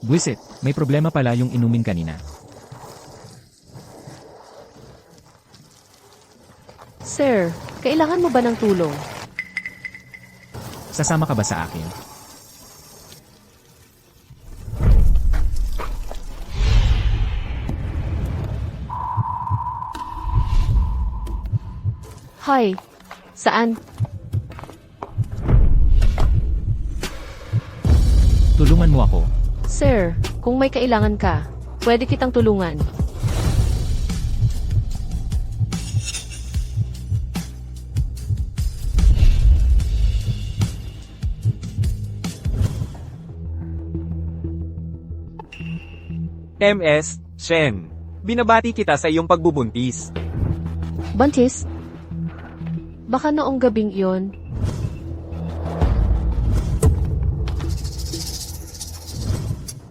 Buwisit, may problema pala yung inumin kanina. Sir, kailangan mo ba ng tulong? Sasama ka ba sa akin? Hi. Saan? Tulungan mo ako. Sir, kung may kailangan ka, pwede kitang tulungan. MS, Shen. Binabati kita sa iyong pagbubuntis. Buntis? Baka noong gabing iyon.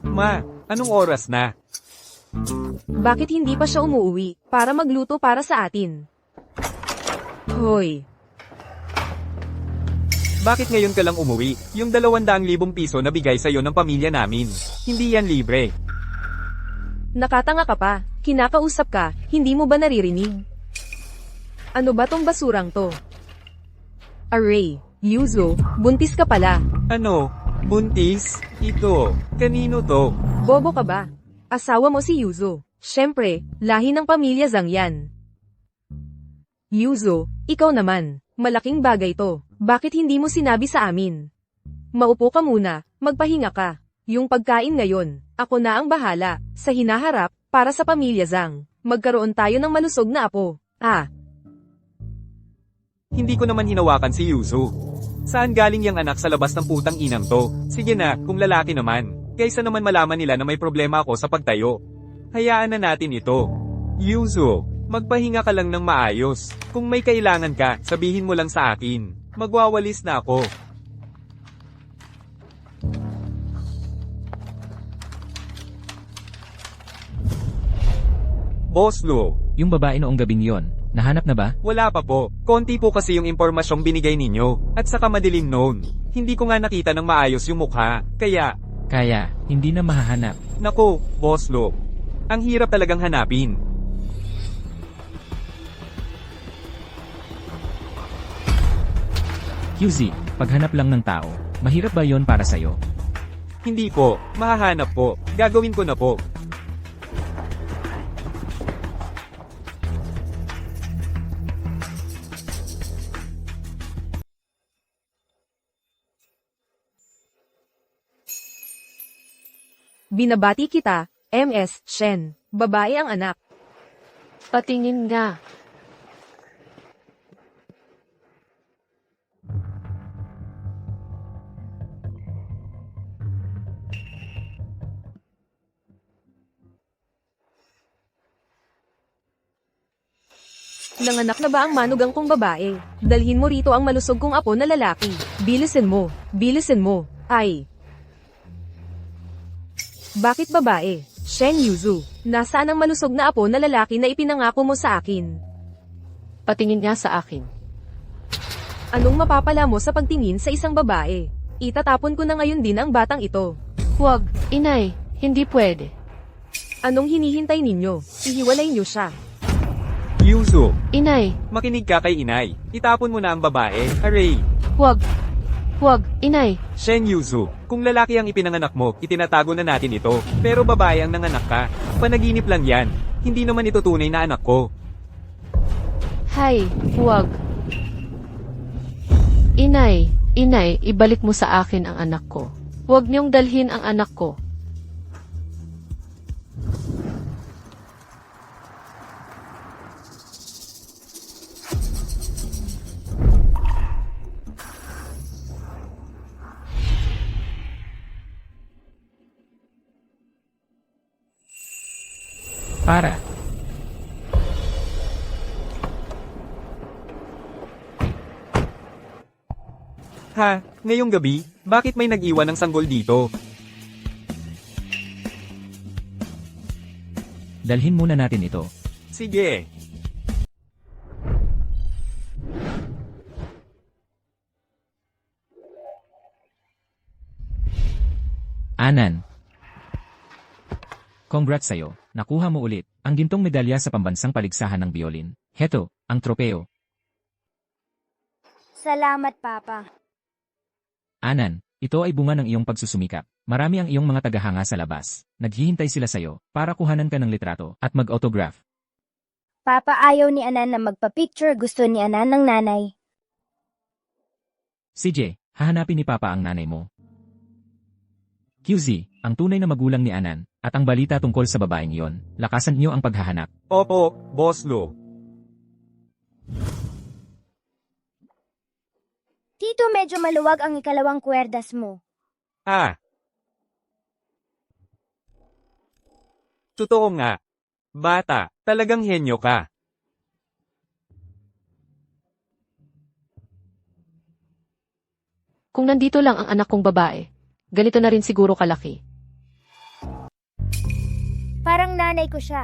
Ma, anong oras na? Bakit hindi pa siya umuwi para magluto para sa atin? Hoy, Bakit ngayon ka lang umuwi? Yung 200,000 piso na bigay sa'yo ng pamilya namin. Hindi yan libre. nakatanga ka pa. Kinakausap ka, hindi mo ba naririnig? Ano ba tong basurang to? Array, Yuzo, buntis ka pala. Ano? Buntis? Ito. Kanino to? Bobo ka ba? Asawa mo si Yuzo. Siyempre, lahi ng pamilya Zhang yan. Yuzo, ikaw naman. Malaking bagay to. Bakit hindi mo sinabi sa amin? Maupo ka muna, magpahinga ka. Yung pagkain ngayon, ako na ang bahala, sa hinaharap, para sa pamilya Zhang. Magkaroon tayo ng malusog na apo. Hindi ko naman hinawakan si Yuzu. Saan galing yung anak sa labas ng putang inang to? Sige na, kung lalaki naman. Kaysa naman malaman nila na may problema ako sa pagtayo. Hayaan na natin ito. Yuzu, magpahinga ka lang ng maayos. Kung may kailangan ka, sabihin mo lang sa akin. Magwawalis na ako. Boss Lo, Yung babae noong gabing yon, nahanap na ba? wala pa po. Konti po kasi yung impormasyong binigay ninyo. At saka madilim noon. Hindi ko nga nakita ng maayos yung mukha. Kaya, hindi na mahahanap. Nako, Boss Lo. Ang hirap talagang hanapin. QZ, paghanap lang ng tao, mahirap ba yon para sa'yo? Hindi po, mahahanap po. Gagawin ko na po. Binabati kita, MS, Shen. Babae ang anak. Patingin nga. Nanganak na ba ang manugang kong babae? Dalhin mo rito ang malusog kong apo na lalaki. Bilisin mo. Bilisin mo. Ay. Bakit babae? Shen Yuzu, nasaan ang malusog na apo na lalaki na ipinangako mo sa akin? Patingin nga sa akin. Anong mapapala mo sa pagtingin sa isang babae? Itatapon ko na ngayon din ang batang ito. Huwag, inay, hindi pwede. Anong hinihintay ninyo? Ihiwalay niyo siya. Yuzu, Inay, makinig ka kay inay. Itapon mo na ang babae. Hooray! huwag. Huwag, inay. Shen Yuzu, kung lalaki ang ipinanganak mo, itinatago na natin ito. Pero babae ang nanganak ka. Panaginip lang yan. Hindi naman ito tunay na anak ko. Hay, huwag. Inay, inay, ibalik mo sa akin ang anak ko. Huwag niyong dalhin ang anak ko. Para. Ha, ngayong gabi, bakit may nag-iwan ng sanggol dito? Dalhin muna natin ito. Sige. Anan. Congrats sa'yo, nakuha mo ulit ang gintong medalya sa pambansang paligsahan ng biolin. Heto, ang tropeo. Salamat, Papa. Anan, ito ay bunga ng iyong pagsusumikap. Marami ang iyong mga tagahanga sa labas. Naghihintay sila sa'yo para kuhanan ka ng litrato at mag-autograph. Papa, ayaw ni Anan na magpa-picture. Gusto ni Anan ng nanay. CJ, hahanapin ni Papa ang nanay mo. QZ, ang tunay na magulang ni Anan, at ang balita tungkol sa babaeng iyon. Lakasan niyo ang paghahanap. Opo, Boss Lo. Tito, medyo maluwag ang ikalawang kwerdas mo. Ah. Totoo nga. Bata, talagang henyo ka. Kung nandito lang ang anak kong babae, ganito na rin siguro kalaki. Parang nanay ko siya.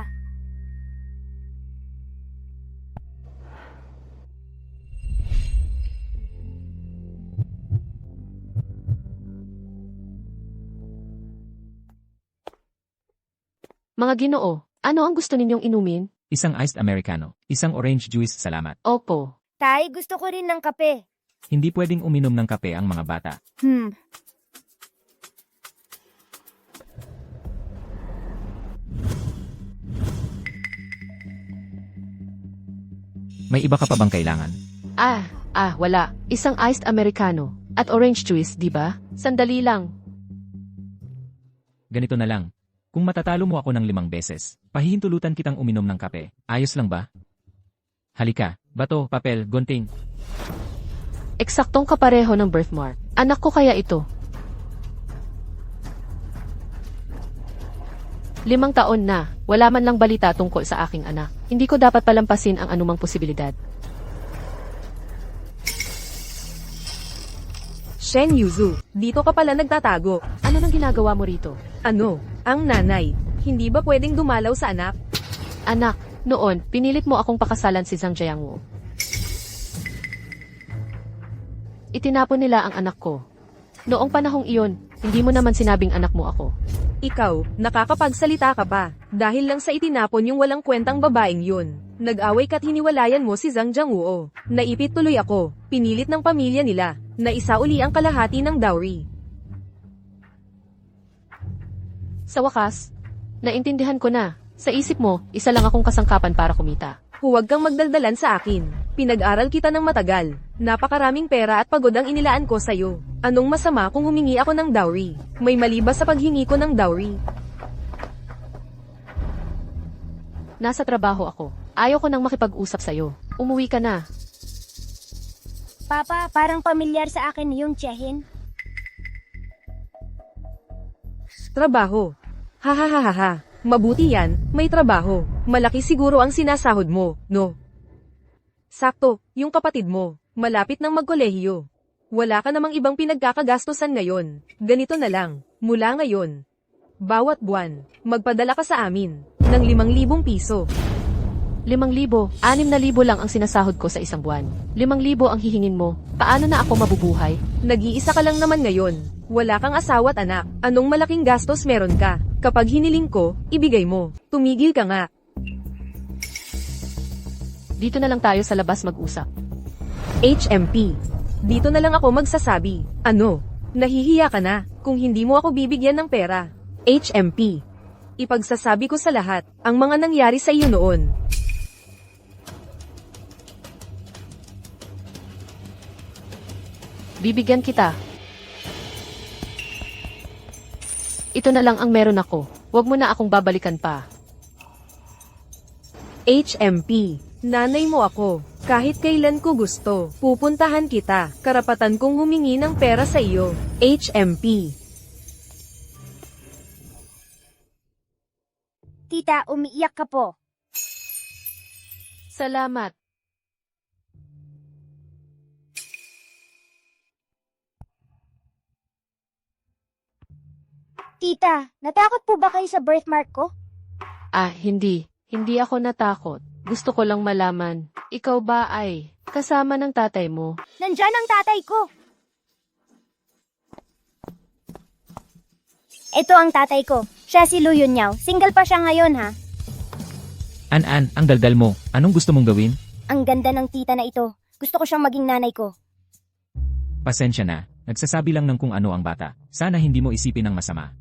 Mga Ginoo, ano ang gusto ninyong inumin? Isang iced americano, isang orange juice, salamat. Opo. Tay, gusto ko rin ng kape. Hindi pwedeng uminom ng kape ang mga bata. May iba ka pa bang kailangan? Wala. Isang iced americano at orange juice, di ba? Sandali lang. Ganito na lang. Kung matatalo mo ako ng 5 beses, pahihintulutan kitang uminom ng kape. Ayos lang ba? Halika, bato, papel, gunting. Eksaktong kapareho ng birthmark. Anak ko kaya ito. 5 taon na, wala man lang balita tungkol sa aking anak. Hindi ko dapat palampasin ang anumang posibilidad. Shen Yuzu, dito ka pala nagtatago. Ano nang ginagawa mo rito? Ano? Ang nanay. Hindi ba pwedeng dumalaw sa anak? Anak, noon, pinilit mo akong pakasalan si Zhang Jiangwu. Itinapon nila ang anak ko. Noong panahong iyon, hindi mo naman sinabing anak mo ako. Ikaw, nakakapagsalita ka pa. Dahil lang sa itinapon yung walang kwentang babaeng yun. Nag-away ka't hiniwalayan mo si Zhang Jiangwu. Naipit tuloy ako. Pinilit ng pamilya nila. Naisa uli ang kalahati ng dowry. Sa wakas, naintindihan ko na. Sa isip mo, isa lang akong kasangkapan para kumita. Huwag kang magdaldalan sa akin. Pinag-aral kita ng matagal. Napakaraming pera at pagod ang inilaan ko sa'yo. Anong masama kung humingi ako ng dowry? May mali ba sa paghingi ko ng dowry? Nasa trabaho ako. Ayaw ko nang makipag-usap sa'yo. Umuwi ka na. Papa, parang pamilyar sa akin yung tiyahin. Trabaho. Ha. Mabuti yan, may trabaho. Malaki siguro ang sinasahod mo, no? Sakto, yung kapatid mo, malapit nang magkolehiyo. Wala ka namang ibang pinagkakagastosan ngayon. Ganito na lang, mula ngayon. Bawat buwan, magpadala ka sa amin ng 5,000 piso. 5,000, 6,000 lang ang sinasahod ko sa isang buwan. 5,000 ang hihingin mo. Paano na ako mabubuhay? Nag-iisa ka lang naman ngayon. Wala kang asawa at anak. Anong malaking gastos meron ka? Kapag hiniling ko, ibigay mo. Tumigil ka nga. Dito na lang tayo sa labas mag-usap. HMP. Dito na lang ako magsasabi. Ano? Nahihiya ka na kung hindi mo ako bibigyan ng pera. HMP. Ipagsasabi ko sa lahat ang mga nangyari sa iyo noon. Bibigyan kita. Ito na lang ang meron ako. Huwag mo na akong babalikan pa. HMP. Nanay mo ako. Kahit kailan ko gusto, pupuntahan kita. Karapatan kong humingi ng pera sa iyo. HMP. Tita, umiiyak ka po. Salamat. Tita, natakot po ba kayo sa birthmark ko? Hindi. Hindi ako natakot. Gusto ko lang malaman. Ikaw ba ay kasama ng tatay mo? Nandyan ang tatay ko. Ito ang tatay ko. Siya si Lu Yunyaw. Single pa siya ngayon ha. An, ang daldal mo. Anong gusto mong gawin? Ang ganda ng tita na ito. Gusto ko siyang maging nanay ko. Pasensya na. Nagsasabi lang ng kung ano ang bata. Sana hindi mo isipin ng masama.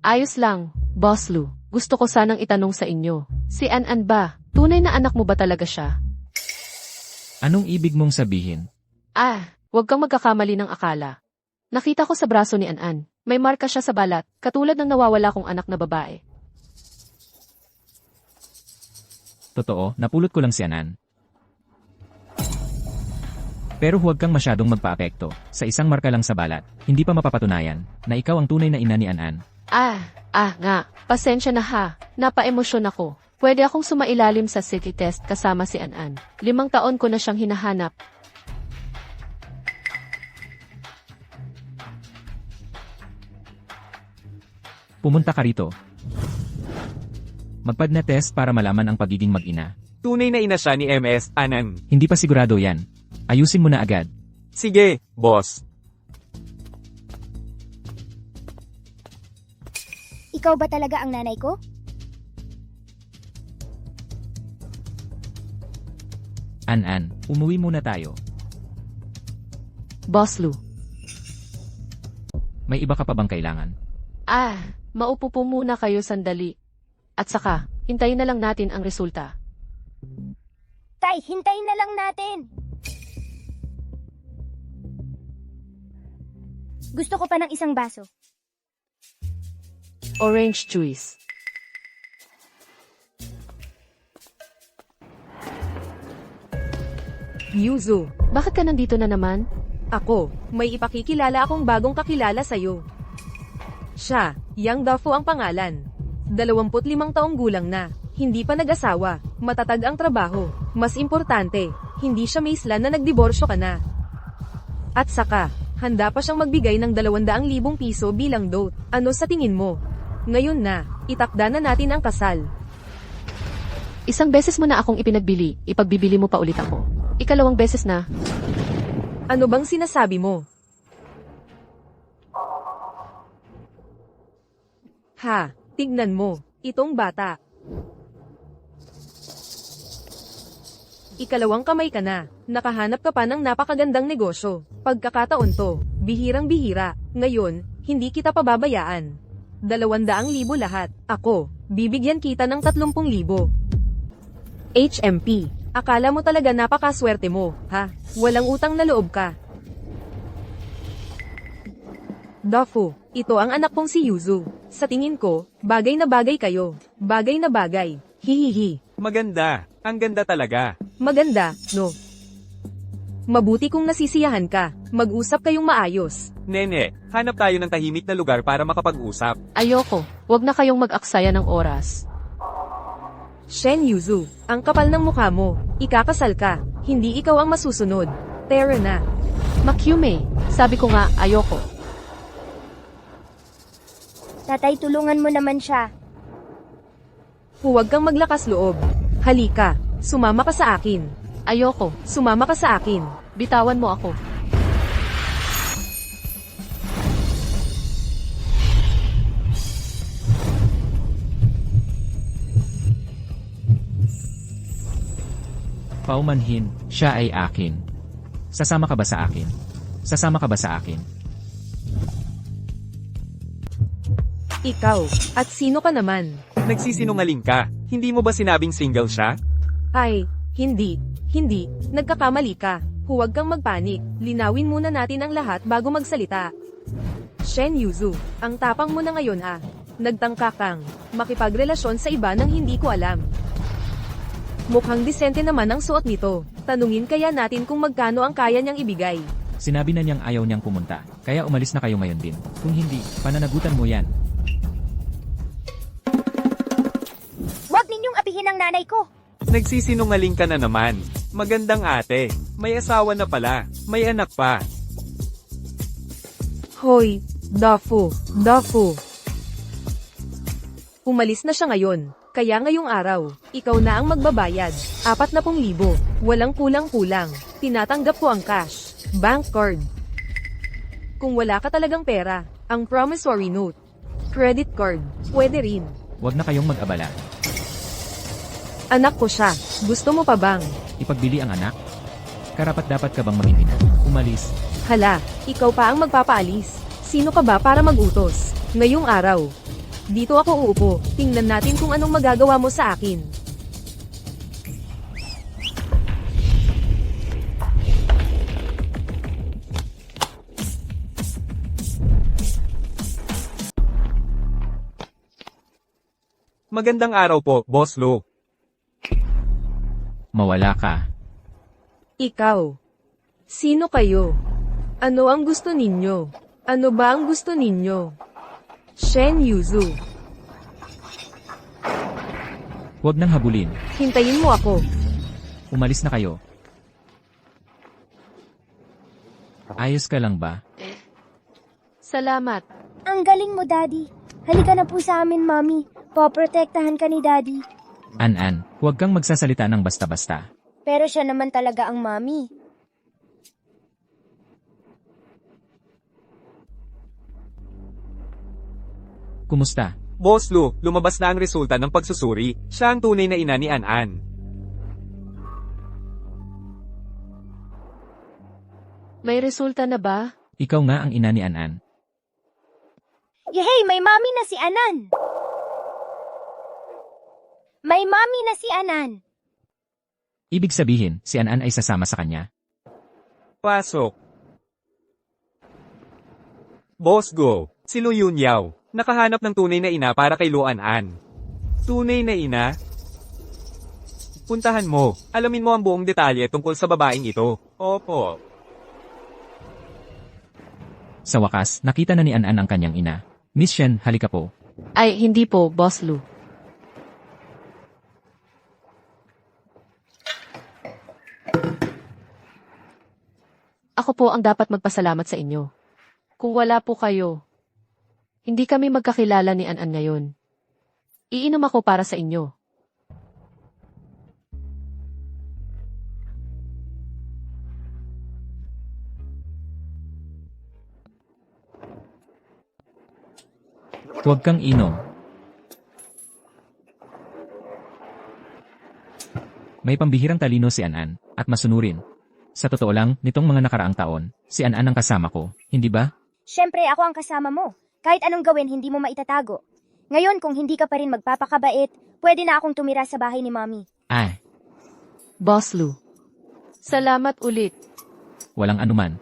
Ayos lang, Boss Lu. Gusto ko sanang itanong sa inyo. Si An ba? Tunay na anak mo ba talaga siya? Anong ibig mong sabihin? Huwag kang magkakamali ng akala. Nakita ko sa braso ni An. May marka siya sa balat, katulad ng nawawala kong anak na babae. Totoo, napulot ko lang si Anan. Pero huwag kang masyadong magpaapekto. Sa isang marka lang sa balat, hindi pa mapapatunayan na ikaw ang tunay na ina ni Anan. Nga. Pasensya na ha. Napaemosyon ako. Pwede akong sumailalim sa city test kasama si An. 5 taon ko na siyang hinahanap. Pumunta ka rito. Magpad na test para malaman ang pagiging mag-ina. Tunay na ina siya ni MS, Anan. Hindi pa sigurado yan. Ayusin mo na agad. Sige, boss. Ikaw ba talaga ang nanay ko? An, umuwi muna tayo. Boss Lu. May iba ka pa bang kailangan? Maupo po muna kayo sandali. At saka, hintayin na lang natin ang resulta. Tay, hintayin na lang natin. Gusto ko pa ng isang baso. Orange juice. Yuzu, Bakit ka nandito na naman? ako, may ipakikilala akong bagong kakilala sa'yo. Siya, Yang Dafu ang pangalan. 25 taong gulang na, hindi pa nag-asawa, matatag ang trabaho. Mas importante, hindi siya may isla na nagdiborsyo ka na. At saka, handa pa siyang magbigay ng 200,000 piso bilang dote. Ano sa tingin mo? Ngayon na, itakda na natin ang kasal. Isang beses mo na akong ipinagbili, ipagbibili mo pa ulit ako. 2 beses na. Ano bang sinasabi mo? Ha, tignan mo, itong bata. 2 kamay ka na, nakahanap ka pa ng napakagandang negosyo. Pagkakataon to, bihirang-bihira, ngayon, hindi kita pababayaan. 200,000 lahat, ako, bibigyan kita ng 30,000. HMP, akala mo talaga napakaswerte mo, ha? Walang utang na loob ka. Dafu, ito ang anak kong si Yuzu. Sa tingin ko, bagay na bagay kayo. Bagay na bagay. Hihihi. Maganda. Ang ganda talaga. Maganda, no? Mabuti kung nasisiyahan ka. Mag-usap kayong maayos. Nene, hanap tayo ng tahimik na lugar para makapag-usap. Ayoko, wag na kayong mag-aksaya ng oras. Shen Yuzu, ang kapal ng mukha mo. Ikakasal ka. Hindi ikaw ang masusunod. Tara na. Makyume, sabi ko nga, ayoko. Tatay, tulungan mo naman siya. Huwag kang maglakas loob. Halika, sumama ka sa akin. Ayoko, Sumama ka sa akin. bitawan mo ako. Paumanhin, siya ay akin. Sasama ka ba sa akin? Sasama ka ba sa akin? Ikaw, at sino ka naman? Nagsisinungaling ka. Hindi mo ba sinabing single siya? Ay, hindi, nagkakamali ka. Huwag kang magpanik, linawin muna natin ang lahat bago magsalita. Shen Yuzu, ang tapang mo na ngayon ah. Nagtangka kang makipagrelasyon sa iba nang hindi ko alam. Mukhang disente naman ang suot nito. Tanungin kaya natin kung magkano ang kaya niyang ibigay. Sinabi na niyang ayaw niyang pumunta, kaya umalis na kayo ngayon din. Kung hindi, pananagutan mo yan. Huwag ninyong apihin ang nanay ko. Nagsisinungaling ka na naman. Magandang ate. May asawa na pala. May anak pa. Hoy, Dafu. Umalis na siya ngayon. Kaya ngayong araw, ikaw na ang magbabayad. 40,000. Walang kulang-kulang. Tinatanggap ko ang cash. Bank card. Kung wala ka talagang pera, ang promissory note. Credit card. Pwede rin. Huwag na kayong mag-abala. Anak ko siya. Gusto mo pa bang? Ipagbili ang anak? Karapat-dapat ka bang maging ina? Umalis. Hala, ikaw pa ang magpapaalis. Sino ka ba para mag-utos? Ngayong araw. Dito ako uupo. Tingnan natin kung anong magagawa mo sa akin. Magandang araw po, Boss Lo. Mawala ka. Ikaw. Sino kayo? Ano ang gusto ninyo? Ano ba ang gusto ninyo? Shen Yuzu. Huwag nang habulin. Hintayin mo ako. Umalis na kayo. Ayos ka lang ba? Salamat. Ang galing mo, Daddy. Halika na po sa amin, Mommy. Poprotektahan ka ni Daddy. An-an, huwag kang magsasalita ng basta-basta. Pero siya naman talaga ang Mommy. Kumusta? Boss Lo, lumabas na ang resulta ng pagsusuri. Siya ang tunay na ina ni An-an. May resulta na ba? Ikaw nga ang ina ni An-an. Yehey, may Mommy na si Anan. May Mommy na si Anan. Ibig sabihin, si An-an ay sasama sa kanya. Pasok. Boss Go, si Lu Yunyao. Nakahanap ng tunay na ina para kay Lu An-an. Tunay na ina? Puntahan mo. Alamin mo ang buong detalye tungkol sa babaeng ito. Opo. Sa wakas, nakita na ni An-an ang kanyang ina. Miss Shen, halika po. Ay, hindi po, Boss Lu. Ako po ang dapat magpasalamat sa inyo. Kung wala po kayo, hindi kami magkakilala ni An-an ngayon. Iinom ako para sa inyo. Huwag kang inom. May pambihirang talino si An-an, at masunurin. Sa totoo lang, nitong mga nakaraang taon, si An-an ang kasama ko, hindi ba? Siyempre, ako ang kasama mo. Kahit anong gawin, hindi mo maitatago. Ngayon, kung hindi ka pa rin magpapakabait, pwede na akong tumira sa bahay ni Mommy. Ay, Boss Lu. Salamat ulit. walang anuman.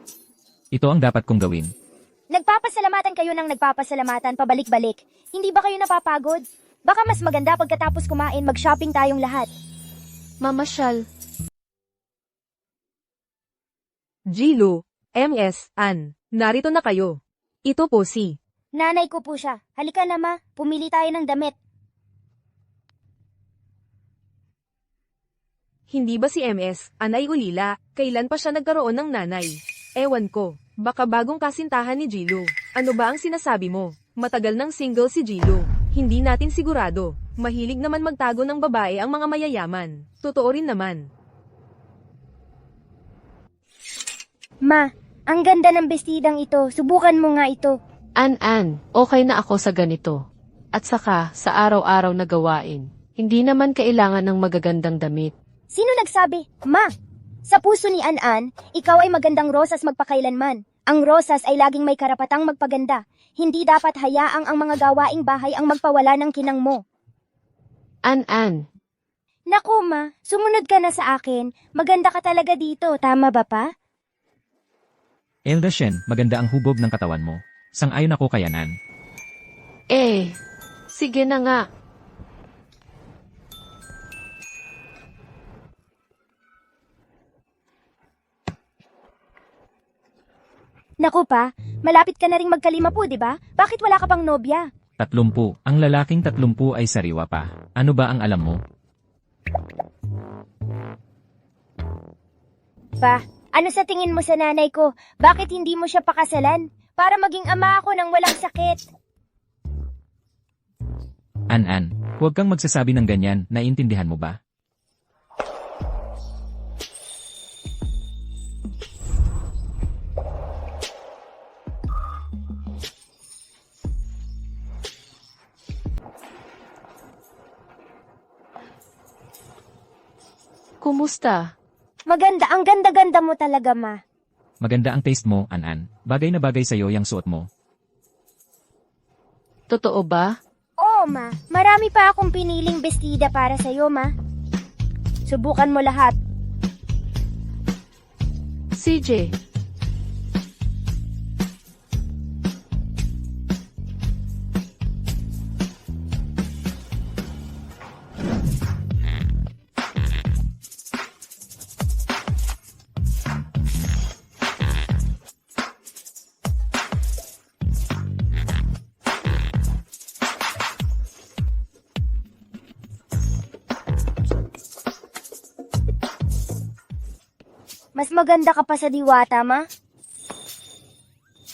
Ito ang dapat kong gawin. Nagpapasalamatan kayo ng nagpapasalamatan pabalik-balik. Hindi ba kayo napapagod? Baka mas maganda pagkatapos kumain, mag-shopping tayong lahat. Mamasyal. Jilu, MS, An. Narito na kayo. Ito po si. Nanay ko po siya. Halika na, Ma. Pumili tayo ng damit. Hindi ba si MS, An ay ulila? Kailan pa siya nagkaroon ng nanay? Ewan ko. Baka bagong kasintahan ni Jilu. Ano ba ang sinasabi mo? Matagal ng single si Jilu. Hindi natin sigurado. Mahilig naman magtago ng babae ang mga mayayaman. Totoo rin naman. Ma, ang ganda ng bestidang ito. Subukan mo nga ito. An-an, okay na ako sa ganito. At saka, sa araw-araw na gawain, hindi naman kailangan ng magagandang damit. Sino nagsabi? Ma, sa puso ni An-an, ikaw ay magandang rosas magpakailanman. Ang rosas ay laging may karapatang magpaganda. Hindi dapat hayaang ang mga gawaing bahay ang magpawala ng kinang mo. An-an, Naku, Ma, sumunod ka na sa akin. Maganda ka talaga dito, tama ba pa? Elda Shen, maganda ang hubog ng katawan mo. Sang-ayon ako kay An-an. sige na nga. Naku pa, malapit ka na ring magkalima po, di ba? Bakit wala ka pang nobya? 30. Ang lalaking 30 ay sariwa pa. Ano ba ang alam mo? Pa, ano sa tingin mo sa nanay ko? Bakit hindi mo siya pakasalan? Para maging ama ako ng walang sakit. An-an, huwag kang magsasabi ng ganyan, naiintindihan mo ba? Kumusta? Maganda, ang ganda-ganda mo talaga, ma. Maganda ang taste mo, An-An. Bagay na bagay sa'yo yung suot mo. Totoo ba? Oo, ma. Marami pa akong piniling bestida para sa'yo, ma. Subukan mo lahat. CJ, Mas maganda ka pa sa diwata, ma.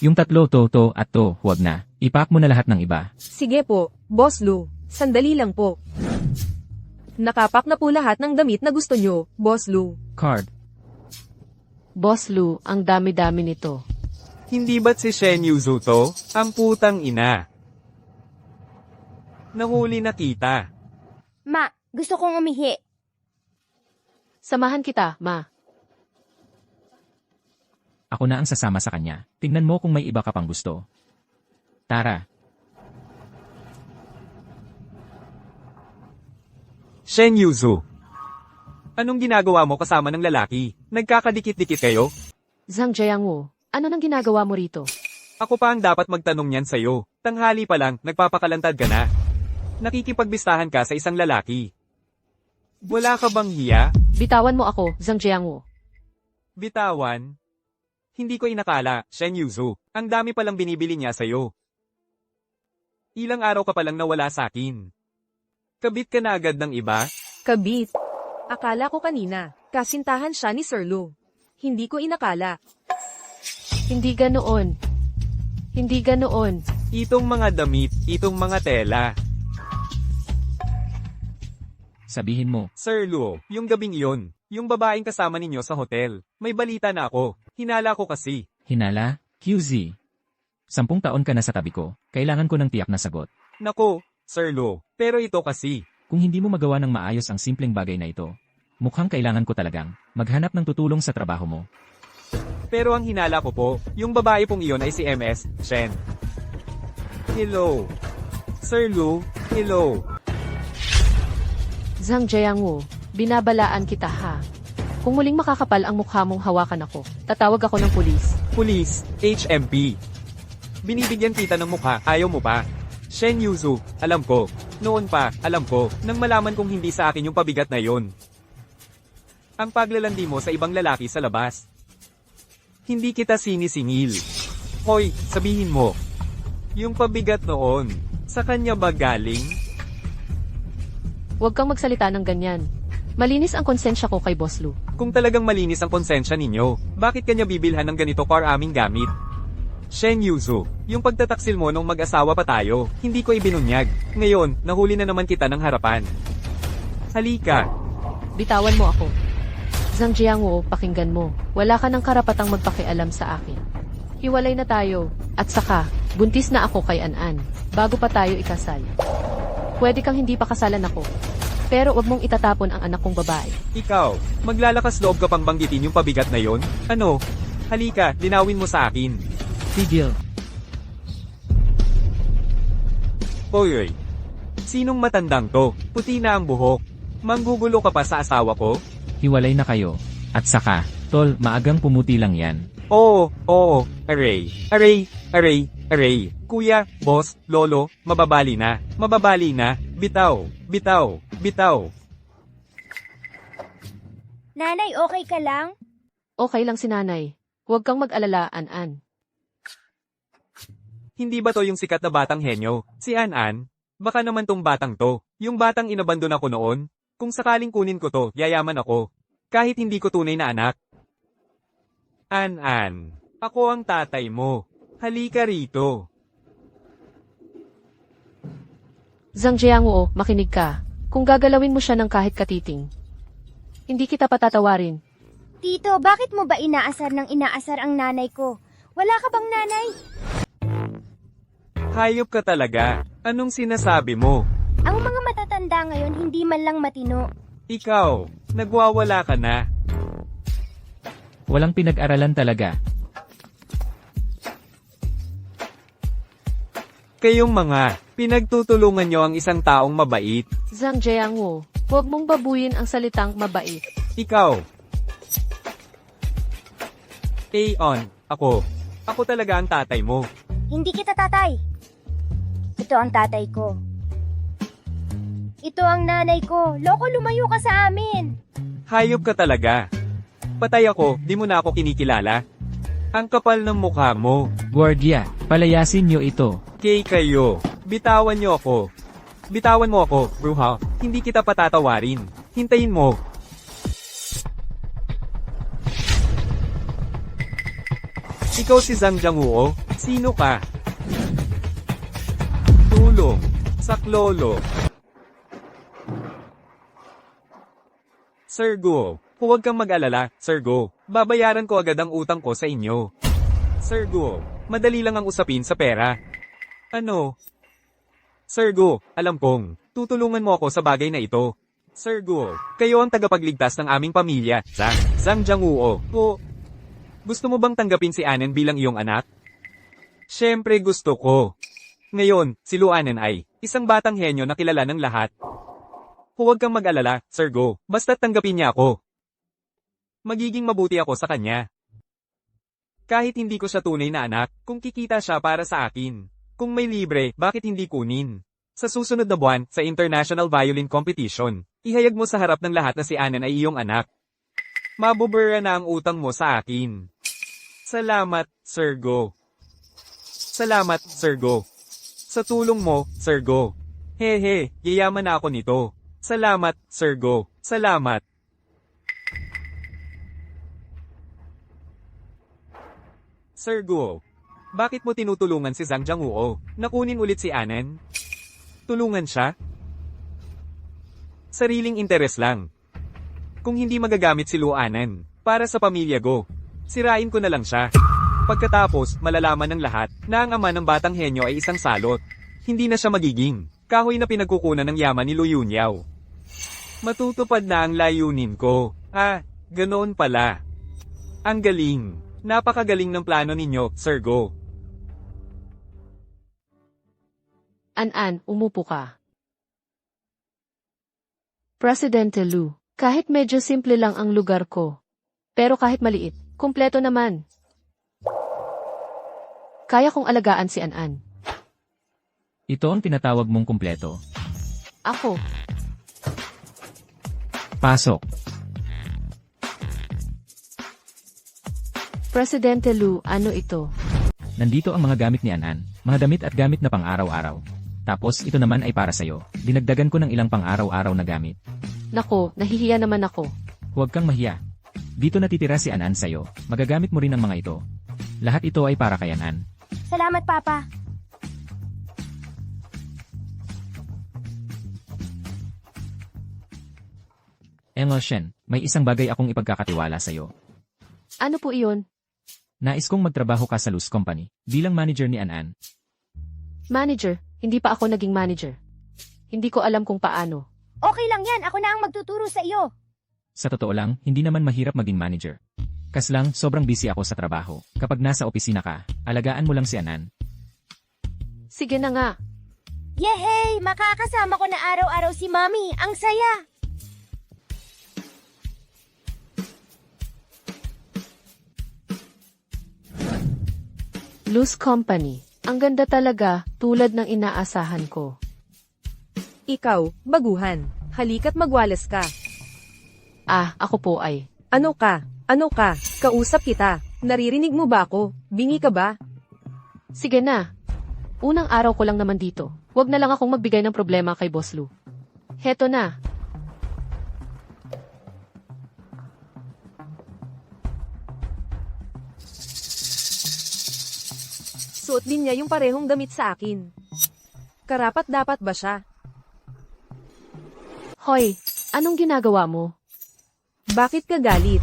Yung tatlo, to, at to, huwag na. Ipack mo na lahat ng iba. Sige po, Boss Lou. Sandali lang po. Nakapak na po lahat ng damit na gusto nyo, Boss Lou. Card. Boss Lou, ang dami-dami nito. Hindi ba't si Shen Yuzu to? Ang putang ina. Nahuli na kita. Ma, gusto kong umihi. Samahan kita, ma. Ako na ang sasama sa kanya. Tingnan mo kung may iba ka pang gusto. Tara. Shen Yuzu. Anong ginagawa mo kasama ng lalaki? Nagkakadikit-dikit kayo? Zhang Jiangwu, ano nang ginagawa mo rito? Ako pa ang dapat magtanong niyan sa'yo. Tanghali pa lang, nagpapakalantad ka na. Nakikipagbistahan ka sa isang lalaki. Wala ka bang hiya? Bitawan mo ako, Zhang Jiangwu. Bitawan? Hindi ko inakala, Shen Yuzu. Ang dami palang binibili niya sa'yo. Ilang araw ka palang nawala sa'kin. Kabit ka na agad ng iba? Kabit. Akala ko kanina, kasintahan siya ni Sir Lou. Hindi ko inakala. Hindi ganoon. Hindi ganoon. Itong mga damit, itong mga tela. Sabihin mo. Sir Lou, yung gabing iyon, yung babaeng kasama ninyo sa hotel, may balita na ako. Hinala ko kasi. Hinala? QZ. 10 taon ka na sa tabi ko. Kailangan ko ng tiyak na sagot. Nako, Sir Lou, pero ito kasi. Kung hindi mo magawa ng maayos ang simpleng bagay na ito, mukhang kailangan ko talagang maghanap ng tutulong sa trabaho mo. Pero ang hinala ko po, yung babae pong iyon ay si MS, Shen. Hello. Sir Lou, hello. Zhang Jiangwu, binabalaan kita ha. Kung muling makakapal ang mukha mong hawakan ako, tatawag ako ng pulis. Police, HMP. Binibigyan kita ng mukha, ayaw mo pa. Shen Yuzu, alam ko. Noon pa, alam ko, nang malaman kong hindi sa akin yung pabigat na yon. Ang paglalandi mo sa ibang lalaki sa labas. Hindi kita sinisingil. Hoy, sabihin mo. Yung pabigat noon, sa kanya ba galing? Huwag kang magsalita ng ganyan. Malinis ang konsensya ko kay Boss Lou. Kung talagang malinis ang konsensya ninyo, bakit kanya bibilhan ng ganito aming gamit? Shen Yuzu, yung pagtataksil mo nung mag-asawa pa tayo, hindi ko ibinunyag. Ngayon, nahuli na naman kita ng harapan. Halika. Bitawan mo ako. Zhang Jiangwu, pakinggan mo. Wala ka ng karapatang magpakialam sa akin. Hiwalay na tayo. At saka, buntis na ako kay An-An. Bago pa tayo ikasal. Pwede kang hindi pa kasalan ako. Pero wag mong itatapon ang anak kong babae. Ikaw, maglalakas loob ka pang banggitin yung pabigat na yon? Ano? Halika, linawin mo sa akin. Tigil. Oy, sinong matandang to? Puti na ang buhok. Manggugulo ka pa sa asawa ko? Hiwalay na kayo. At saka, tol, maagang pumuti lang yan. Oo, aray. Kuya, boss, lolo, mababali na. Bitaw. Nanay, okay ka lang? Okay lang si nanay. Huwag kang mag-alala, An-An. Hindi ba to yung sikat na batang henyo? Si An-An? Baka naman tong batang to. Yung batang inabandon ako noon. Kung sakaling kunin ko to, yayaman ako. Kahit hindi ko tunay na anak. An-An, ako ang tatay mo. Halika rito. Zhang Jiangwu, makinig ka. Kung gagalawin mo siya ng kahit katiting, hindi kita patatawarin. Tito, bakit mo ba inaasar ang nanay ko? Wala ka bang nanay? Hayop ka talaga. Anong sinasabi mo? Ang mga matatanda ngayon hindi man lang matino. Ikaw, nagwawala ka na. Walang pinag-aralan talaga. Kayong mga, pinagtutulungan nyo ang isang taong mabait. Zhang Jiangwo, huwag mong babuyin ang salitang mabait. Ikaw. Aeon, ako. Ako talaga ang tatay mo. Hindi kita tatay. Ito ang tatay ko. Ito ang nanay ko. Loko, lumayo ka sa amin. Hayop ka talaga. Patay ako, di mo na ako kinikilala. Ang kapal ng mukha mo. Guardia, palayasin niyo ito. Kay kayo. Bitawan niyo ako. Bitawan mo ako, bruha. Hindi kita patatawarin. Hintayin mo. Ikaw si Zhang Jiangwo? Sino ka? Tulong. Saklolo. Sir Go, huwag kang mag-alala, Sir Go. Babayaran ko agad ang utang ko sa inyo. Sir Go, madali lang ang usapin sa pera. Ano? Sir Go, alam kong, tutulungan mo ako sa bagay na ito. Sir Go, kayo ang tagapagligtas ng aming pamilya, Zhang Jiangwo. Gusto mo bang tanggapin si Anan bilang iyong anak? Siyempre gusto ko. Ngayon, si Luanan ay isang batang henyo na kilala ng lahat. Huwag kang mag-alala, Sir Go, basta't tanggapin niya ako. Magiging mabuti ako sa kanya. Kahit hindi ko siya tunay na anak, kung kikita siya para sa akin. Kung may libre, bakit hindi kunin? Sa susunod na buwan, sa International Violin Competition, ihayag mo sa harap ng lahat na si Anan ay iyong anak. Mabubura na ang utang mo sa akin. Salamat, Sir Go. Salamat, Sir Go. Sa tulong mo, Sir Go. Hehe, yayaman na ako nito. Salamat, Sir Go. Salamat. Sir Go, bakit mo tinutulungan si Zhang Jiangwo? Nakunin ulit si Anan? Tulungan siya? Sariling interes lang. Kung hindi magagamit si Luanan, para sa pamilya Go, sirain ko na lang siya. Pagkatapos, malalaman ng lahat na ang ama ng batang henyo ay isang salot. Hindi na siya magiging kahoy na pinagkukunan ng yaman ni Lu Yunyaw. Matutupad na ang layunin ko. Ganoon pala. Ang galing. Napakagaling ng plano ninyo, Sir Go. An-an, umupo ka. Presidente Lu, kahit medyo simple lang ang lugar ko. Pero kahit maliit, kumpleto naman. Kaya kong alagaan si An-an. Ito ang tinatawag mong kumpleto. Ako, Pasok. Presidente Lu, ano ito? Nandito ang mga gamit ni Anan, mga damit at gamit na pang-araw-araw. Tapos ito naman ay para sa'yo. Dinagdagan ko ng ilang pang-araw-araw na gamit. Nako, nahihiya naman ako. Huwag kang mahiya. Dito natitira si Anan sa'yo. Magagamit mo rin ang mga ito. Lahat ito ay para kay Anan. Salamat, Papa. Shen, may isang bagay akong ipagkakatiwala sa'yo. Ano po iyon? Nais kong magtrabaho ka sa Luz Company, bilang manager ni Anan. Manager, hindi pa ako naging manager. Hindi ko alam kung paano. Okay lang yan. Ako na ang magtuturo sa iyo. Sa totoo lang, hindi naman mahirap maging manager. Kas lang, sobrang busy ako sa trabaho. Kapag nasa opisina ka, alagaan mo lang si Anan. Sige na nga. Yehey! Makakasama ko na araw-araw si Mami. Ang saya! Luz Company. Ang ganda talaga, tulad ng inaasahan ko. Ikaw, baguhan. Halika't magwalas ka. Ako po ay. Ano ka? Ano ka? Kausap kita. Naririnig mo ba ako? Bingi ka ba? Sige na. Unang araw ko lang naman dito. Huwag na lang akong magbigay ng problema kay Boss Lu. Heto na. Suot din niya yung parehong damit sa akin. Karapat-dapat ba siya? Hoy, anong ginagawa mo? Bakit ka galit?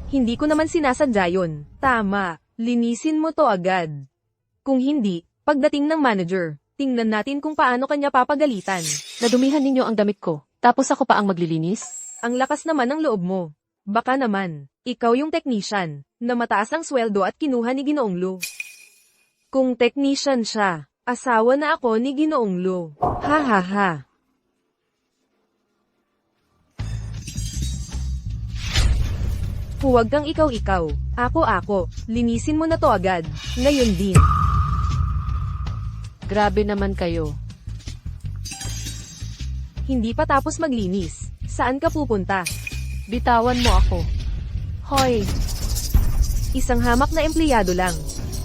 Hindi ko naman sinasadya yun. Tama, linisin mo to agad. Kung hindi, pagdating ng manager, tingnan natin kung paano kanya papagalitan. Nadumihan ninyo ang damit ko. Tapos ako pa ang maglilinis? Ang lakas naman ng loob mo. Baka naman, ikaw yung technician, na mataas ang sweldo at kinuha ni Ginoong Lu. Kung technician siya, asawa na ako ni Ginoong Lu. Ha ha ha. Huwag kang ikaw-ikaw. Ako. Linisin mo na to agad. Ngayon din. Grabe naman kayo. Hindi pa tapos maglinis. Saan ka pupunta? Bitawan mo ako. Hoy, Isang hamak na empleyado lang.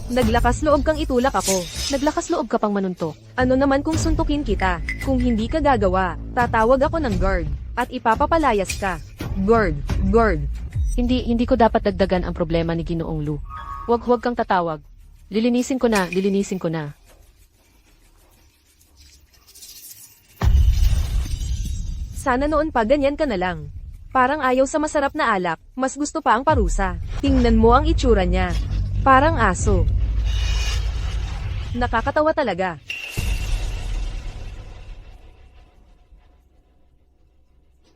Naglakas loob kang itulak ako. naglakas loob ka pang manuntok. Ano naman kung suntukin kita? Kung hindi ka gagawa, tatawag ako ng guard. At ipapapalayas ka. Guard. Hindi ko dapat dagdagan ang problema ni Ginoong Lu. Huwag kang tatawag. Lilinisin ko na. Sana noon pa ganyan ka na lang. Parang ayaw sa masarap na alak, mas gusto pa ang parusa. Tingnan mo ang itsura niya. Parang aso. Nakakatawa talaga.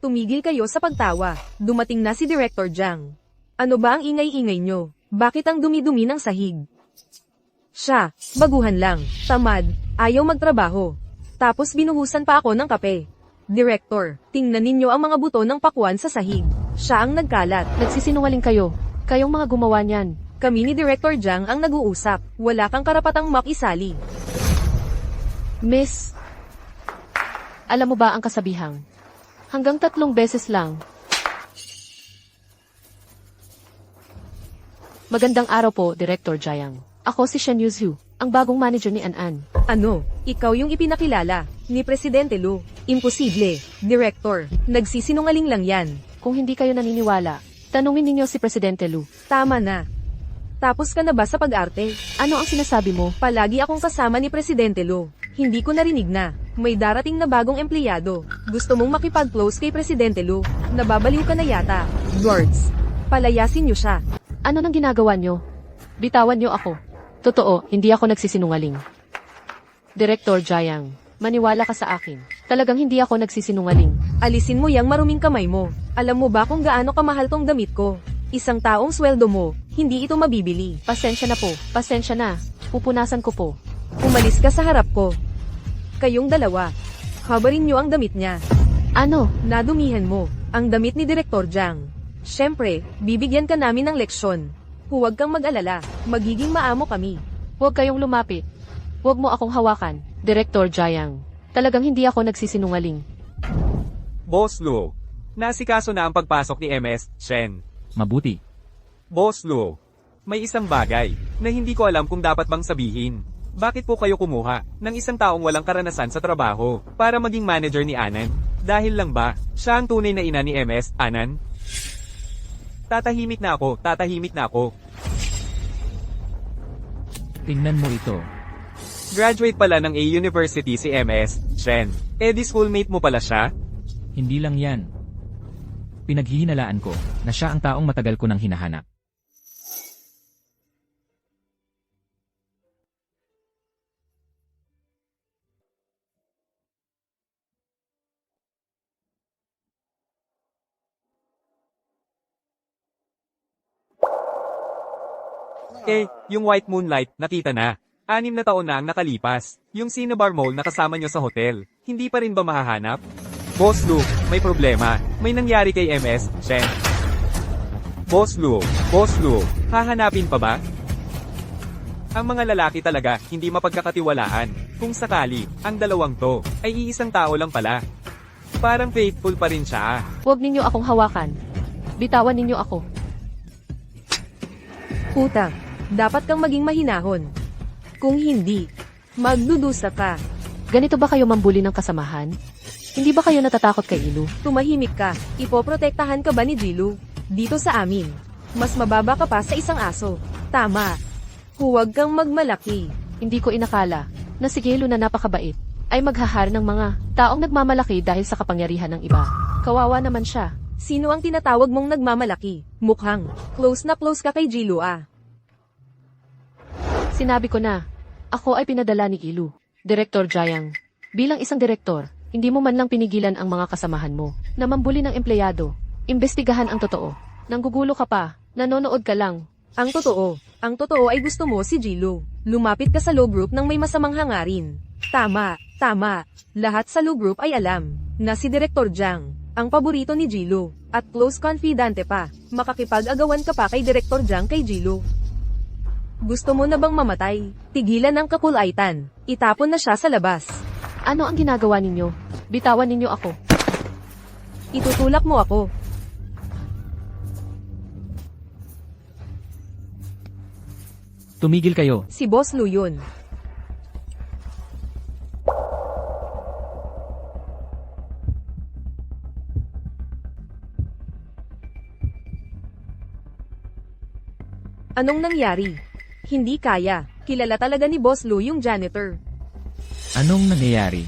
Tumigil kayo sa pagtawa. Dumating na si Director Jiang. Ano ba ang ingay-ingay nyo? Bakit ang dumi-dumi ng sahig? Siya, baguhan lang, tamad, ayaw magtrabaho. Tapos binuhusan pa ako ng kape. Director, tingnan ninyo ang mga buto ng pakwan sa sahig. Siya ang nagkalat. Nagsisinungaling kayo. Kayong mga gumawa niyan. Kami ni Director Jiang ang nag-uusap. Wala kang karapatang makisali. Miss, alam mo ba ang kasabihang? Hanggang 3 beses lang. Magandang araw po, Director Jiang. Ako si Shen Yuzhu, ang bagong manager ni An. Ano? Ikaw yung ipinakilala ni Presidente Lu. Imposible. Director, nagsisinungaling lang yan. Kung hindi kayo naniniwala, tanungin ninyo si Presidente Lu. Tama na. Tapos ka na ba sa pag-arte? Ano ang sinasabi mo? Palagi akong kasama ni Presidente Lu. Hindi ko narinig na. May darating na bagong empleyado. Gusto mong makipag-close kay Presidente Lu. Nababaliw ka na yata. Guards. Palayasin niyo siya. Ano nang ginagawa nyo? Bitawan nyo ako. Totoo, hindi ako nagsisinungaling. Director Jiang, maniwala ka sa akin. Talagang hindi ako nagsisinungaling. Alisin mo yang maruming kamay mo. Alam mo ba kung gaano kamahal tong damit ko? Isang taong sweldo mo, hindi ito mabibili. Pasensya na po. Pasensya na. Pupunasan ko po. Umalis ka sa harap ko. Kayong dalawa. Habarin niyo ang damit niya. Ano? Nadumihan mo. Ang damit ni Director Jiang. Siyempre, bibigyan ka namin ng leksyon. Huwag kang mag-alala. Magiging maamo kami. Huwag kayong lumapit. Huwag mo akong hawakan. Director Jiang. Talagang hindi ako nagsisinungaling. Boss Lu, nasikaso na ang pagpasok ni MS, Shen. Mabuti. Boss Lu, may isang bagay na hindi ko alam kung dapat bang sabihin. Bakit po kayo kumuha ng isang taong walang karanasan sa trabaho para maging manager ni Anan? Dahil lang ba siya ang tunay na ina ni MS, Anan? Tatahimik na ako. Tingnan mo ito. Graduate pala ng A University si MS, Shen. Eh di schoolmate mo pala siya? Hindi lang yan. Pinaghihinalaan ko na siya ang taong matagal ko nang hinahanap. Eh, yung White Moonlight, nakita na. 6 na taon na ang nakalipas. Yung Cinnabar Mall na kasama nyo sa hotel, hindi pa rin ba mahahanap? Boss Lu, may problema. May nangyari kay MS, Shen. Boss Lu, hahanapin pa ba? Ang mga lalaki talaga, hindi mapagkakatiwalaan. Kung sakali, ang dalawang to, ay iisang tao lang pala. Parang faithful pa rin siya. Huwag ninyo akong hawakan. Bitawan ninyo ako. Puta, dapat kang maging mahinahon. Kung hindi, magdudusa ka. Ganito ba kayo mambuli ng kasamahan? Hindi ba kayo natatakot kay Ilu? Tumahimik ka. Ipoprotektahan ka ba ni Jilu? Dito sa amin. Mas mababa ka pa sa isang aso. Tama. Huwag kang magmalaki. Hindi ko inakala na si Gelo na napakabait ay maghahar ng mga taong nagmamalaki dahil sa kapangyarihan ng iba. Kawawa naman siya. Sino ang tinatawag mong nagmamalaki? Mukhang close na close ka kay Jilu ah. Sinabi ko na, ako ay pinadala ni Ilu. Director Jiang. Bilang isang direktor, Hindi mo man lang pinigilan ang mga kasamahan mo na mambuli ng empleyado. Imbestigahan ang totoo. Nanggugulo ka pa. Nanonood ka lang. Ang totoo ay gusto mo si Jilo. Lumapit ka sa Law Group nang may masamang hangarin. Tama. Lahat sa Law Group ay alam na si Director Jiang ang paborito ni Jilo at close confidante pa. Makakipag-agawan ka pa kay Director Jiang kay Jilo. Gusto mo na bang mamatay? Tigilan ang kakulaitan. Itapon na siya sa labas. Ano ang ginagawa ninyo? Bitawan ninyo ako. Itutulak mo ako. Tumigil kayo. Si Boss Lu yun. Anong nangyari? Hindi kaya. Kilala talaga ni Boss Lu yung janitor. Anong nangyayari?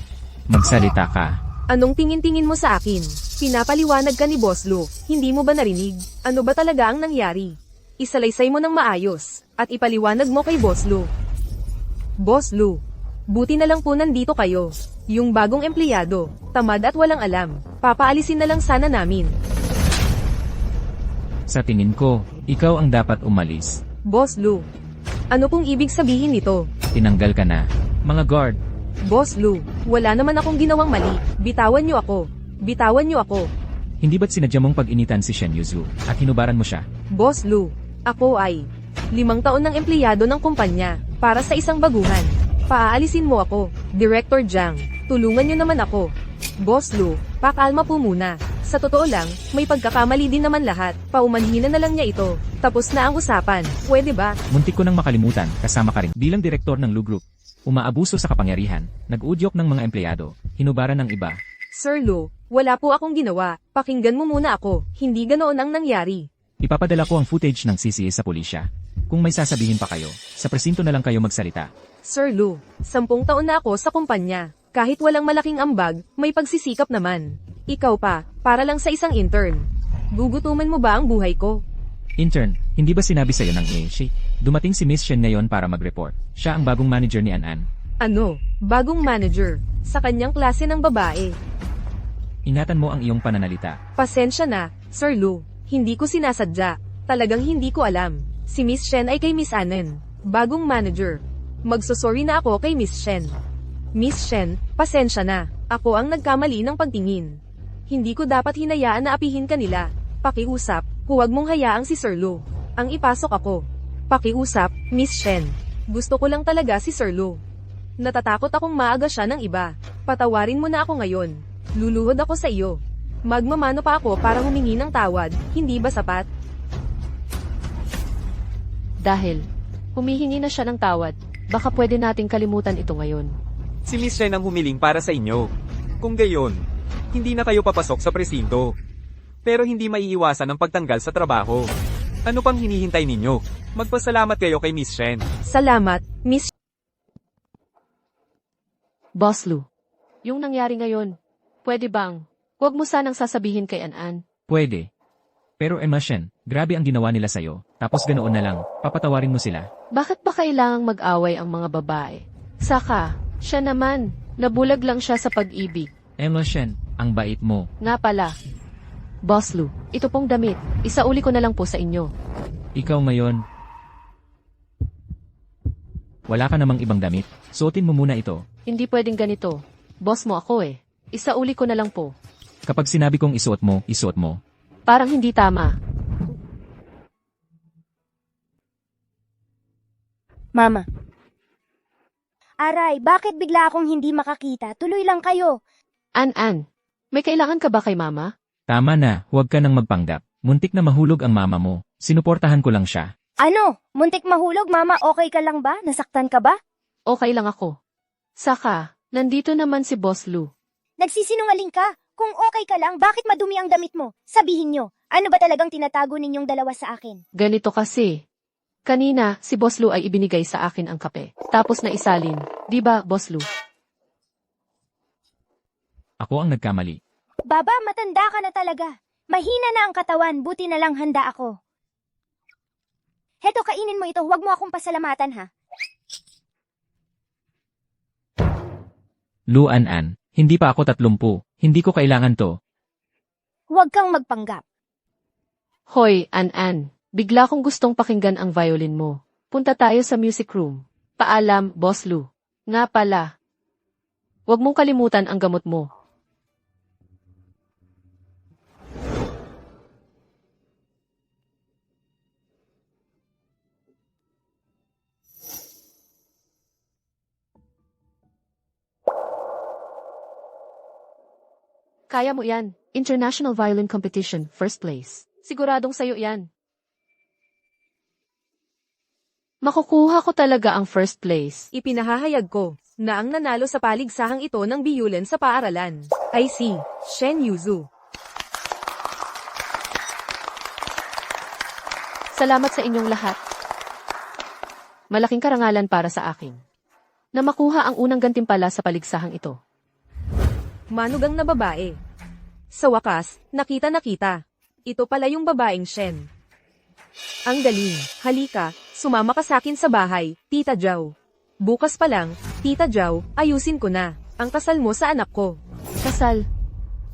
Magsalita ka. Anong tingin-tingin mo sa akin? Pinapaliwanag ka ni Boss Lu. Hindi mo ba narinig? Ano ba talaga ang nangyari? Isalaysay mo ng maayos, at ipaliwanag mo kay Boss Lu. Boss Lu, buti na lang po nandito kayo. Yung bagong empleyado, tamad at walang alam. Papaalisin na lang sana namin. Sa tingin ko, ikaw ang dapat umalis. Boss Lu, ano pong ibig sabihin nito? Tinanggal ka na. Mga guard, Boss Lu, wala naman akong ginawang mali. Bitawan niyo ako. Bitawan niyo ako. hindi ba't sinadya mong pag-initan si Shen Yuzu at hinubaran mo siya? Boss Lu, ako ay 5 taon ng empleyado ng kumpanya para sa isang baguhan. Paaalisin mo ako, Director Jiang. Tulungan niyo naman ako. Boss Lu, pakalma po muna. Sa totoo lang, may pagkakamali din naman lahat. Paumanhin na lang niya ito. Tapos na ang usapan. Pwede ba? Muntik ko nang makalimutan, kasama ka rin bilang direktor ng Lu Group. Umaabuso sa kapangyarihan, nag-udyok ng mga empleyado, hinubaran ng iba. Sir Lu, wala po akong ginawa. Pakinggan mo muna ako. Hindi ganoon ang nangyari. Ipapadala ko ang footage ng CCA sa pulisya. Kung may sasabihin pa kayo, sa presinto na lang kayo magsalita. Sir Lu, 10 taon na ako sa kumpanya. Kahit walang malaking ambag, may pagsisikap naman. Ikaw pa, para lang sa isang intern. Gugutuman mo ba ang buhay ko? Intern, hindi ba sinabi sa'yo ng A-Shi? Dumating si Miss Shen ngayon para mag-report. Siya ang bagong manager ni An-An. Ano? Bagong manager? Sa kanyang klase ng babae. Ingatan mo ang iyong pananalita. Pasensya na, Sir Lu. Hindi ko sinasadya. Talagang hindi ko alam. Si Miss Shen ay kay Miss Anen. Bagong manager. Magsosorry na ako kay Miss Shen. Miss Shen, pasensya na. Ako ang nagkamali ng pagtingin. Hindi ko dapat hinayaan na apihin kanila. Pakiusap, huwag mong hayaang si Sir Lu. Ang ipasok ako. Pakiusap, Miss Shen. Gusto ko lang talaga si Sir Lu. Natatakot akong maaga siya ng iba. Patawarin mo na ako ngayon. Luluhod ako sa iyo. Magmamano pa ako para humingi ng tawad, hindi ba sapat? Dahil humihingi na siya ng tawad, baka pwede nating kalimutan ito ngayon. Si Miss Shen ang humiling para sa inyo. Kung gayon, hindi na kayo papasok sa presinto. Pero hindi maiiwasan ang pagtanggal sa trabaho. Ano pang hinihintay ninyo? Magpasalamat kayo kay Miss Shen. Salamat, Miss. Boss Lu, yung nangyari ngayon, pwede bang, huwag mo sanang sasabihin kay An-An. Pwede. Pero Emma Shen, grabe ang ginawa nila sa'yo. Tapos ganoon na lang, papatawarin mo sila. Bakit ba kailangang mag-away ang mga babae? Saka, siya naman, nabulag lang siya sa pag-ibig. Emma Shen, ang bait mo. Nga pala. Boss Lu, ito pong damit, isauli ko na lang po sa inyo. Ikaw ngayon. Wala ka namang ibang damit. Suotin mo muna ito. Hindi pwedeng ganito. Boss mo ako eh. Isauli ko na lang po. Kapag sinabi kong isuot mo, isuot mo. Parang hindi tama. Mama. Aray, bakit bigla akong hindi makakita? Tuloy lang kayo. An-An, may kailangan ka ba kay mama? Tama na, huwag ka nang magpanggap. Muntik na mahulog ang mama mo. Sinuportahan ko lang siya. Ano? Muntik mahulog, mama. Okay ka lang ba? Nasaktan ka ba? Okay lang ako. Saka, nandito naman si Boss Lu. Nagsisinungaling ka. Kung okay ka lang, bakit madumi ang damit mo? Sabihin nyo, ano ba talagang tinatago ninyong dalawa sa akin? Ganito kasi. Kanina, si Boss Lu ay ibinigay sa akin ang kape. Tapos na isalin. Di ba, Boss Lu? Ako ang nagkamali. Baba, matanda ka na talaga. Mahina na ang katawan, buti na lang handa ako. Heto, kainin mo ito, huwag mo akong pasalamatan ha. Lu An-An, Hindi pa ako 30. Hindi ko kailangan to. Huwag kang magpanggap. Hoy, An-An. Bigla kong gustong pakinggan ang violin mo. Punta tayo sa music room. Paalam, Boss Lou. Nga pala. Huwag mong kalimutan ang gamot mo. Kaya mo yan. International Violin Competition, first place. Siguradong sayo yan. Makukuha ko talaga ang first place. Ipinahahayag ko na ang nanalo sa paligsahang ito ng biyulen sa paaralan ay si Shen Yuzu. Salamat sa inyong lahat. Malaking karangalan para sa akin. Na makuha ang unang gantimpala sa paligsahang ito. Manugang na babae. Sa wakas, nakita. Ito pala yung babaeng Shen. Ang galing. Halika, sumama ka sa akin sa bahay, Tita Zhao. Bukas pa lang, Tita Zhao, ayusin ko na ang kasal mo sa anak ko. Kasal.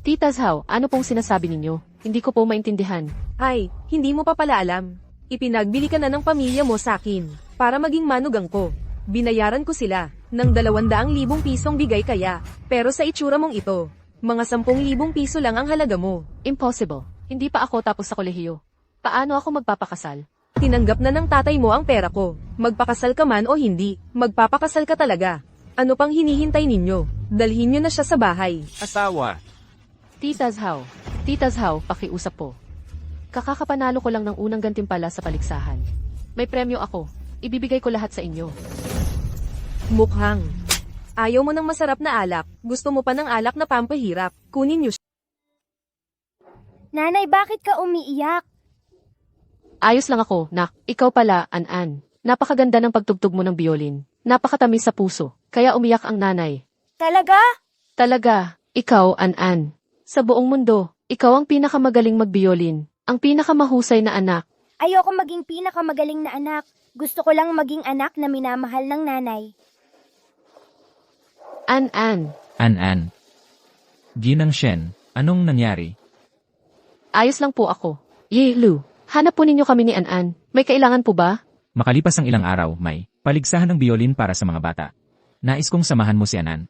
Tita Zhao, ano pong sinasabi ninyo? Hindi ko po maintindihan. Ay, hindi mo pa pala alam. Ipinagbili ka na ng pamilya mo sa akin para maging manugang ko. Binayaran ko sila ng 200,000 pisong bigay kaya, pero sa itsura mong ito, mga 10,000 piso lang ang halaga mo. Impossible. Hindi pa ako tapos sa kolehiyo. Paano ako magpapakasal? Tinanggap na ng tatay mo ang pera ko. Magpakasal ka man o hindi, magpapakasal ka talaga. Ano pang hinihintay ninyo? Dalhin nyo na siya sa bahay. Asawa. Tita Zhao, pakiusap po. Kakakapanalo ko lang ng unang gantimpala sa paligsahan. May premyo ako. Ibibigay ko lahat sa inyo. Mukhang. Ayaw mo ng masarap na alak. Gusto mo pa ng alak na pampahirap. Kunin nyo siya. Nanay, bakit ka umiiyak? Ayos lang ako, nak. Ikaw pala, An-An. Napakaganda ng pagtugtog mo ng biolin. Napakatamis sa puso. Kaya umiyak ang nanay. Talaga? Talaga, ikaw, An-An. Sa buong mundo, ikaw ang pinakamagaling magbiolin. Ang pinakamahusay na anak. Ayoko maging pinakamagaling na anak. Gusto ko lang maging anak na minamahal ng nanay. An-An. An-An. Ginang Shen, anong nangyari? Ayos lang po ako. Ye, Lu. Hanap po ninyo kami ni An-An. May kailangan po ba? Makalipas ang ilang araw, may paligsahan ng biolin para sa mga bata. Nais kong samahan mo si An-An.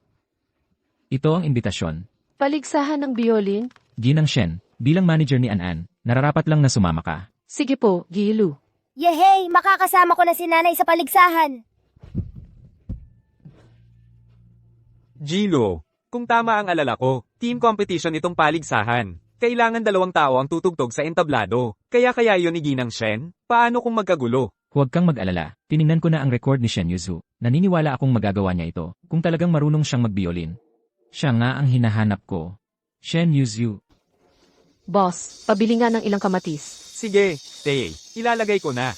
Ito ang imbitasyon. Paligsahan ng biolin? Ginang Shen, bilang manager ni An-An, nararapat lang na sumama ka. Sige po, Gilu. Yehey! Makakasama ko na si nanay sa paligsahan. Gilo. Kung tama ang alala ko, team competition itong paligsahan. Kailangan 2 tao ang tutugtog sa entablado. Kaya yun ni Ginang Shen? Paano kung magkagulo? Huwag kang mag-alala, tiningnan ko na ang record ni Shen Yuzu. Naniniwala akong magagawa niya ito, kung talagang marunong siyang magbiolin. Siya nga ang hinahanap ko. Shen Yuzu. Boss, pabili nga ng ilang kamatis. Sige, ilalagay ko na.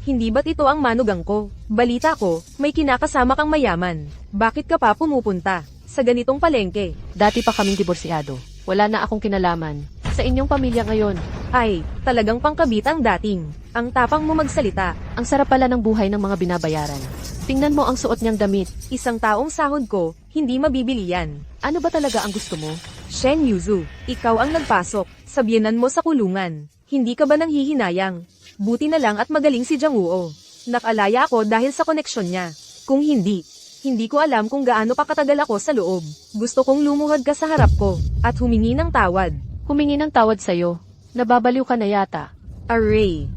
Hindi ba't ito ang manugang ko? Balita ko, may kinakasama kang mayaman. Bakit ka pa pumupunta sa ganitong palengke? Dati pa kaming diborsyado. Wala na akong kinalaman. Sa inyong pamilya ngayon. Ay, talagang pangkabit ang dating. Ang tapang mo magsalita. Ang sarap pala ng buhay ng mga binabayaran. Tingnan mo ang suot niyang damit. Isang taong sahod ko, hindi mabibili yan. Ano ba talaga ang gusto mo? Shen Yuzu, ikaw ang nagpasok. Sabyanan mo sa kulungan. Hindi ka ba nang hihinayang? Buti na lang at magaling si Jiang Wuo. Nakalaya ako dahil sa koneksyon niya. Kung hindi ko alam kung gaano pa katagal ako sa loob. Gusto kong lumuhod ka sa harap ko at humingi ng tawad. Humingi ng tawad sa'yo. Nababaliw ka na yata. Array.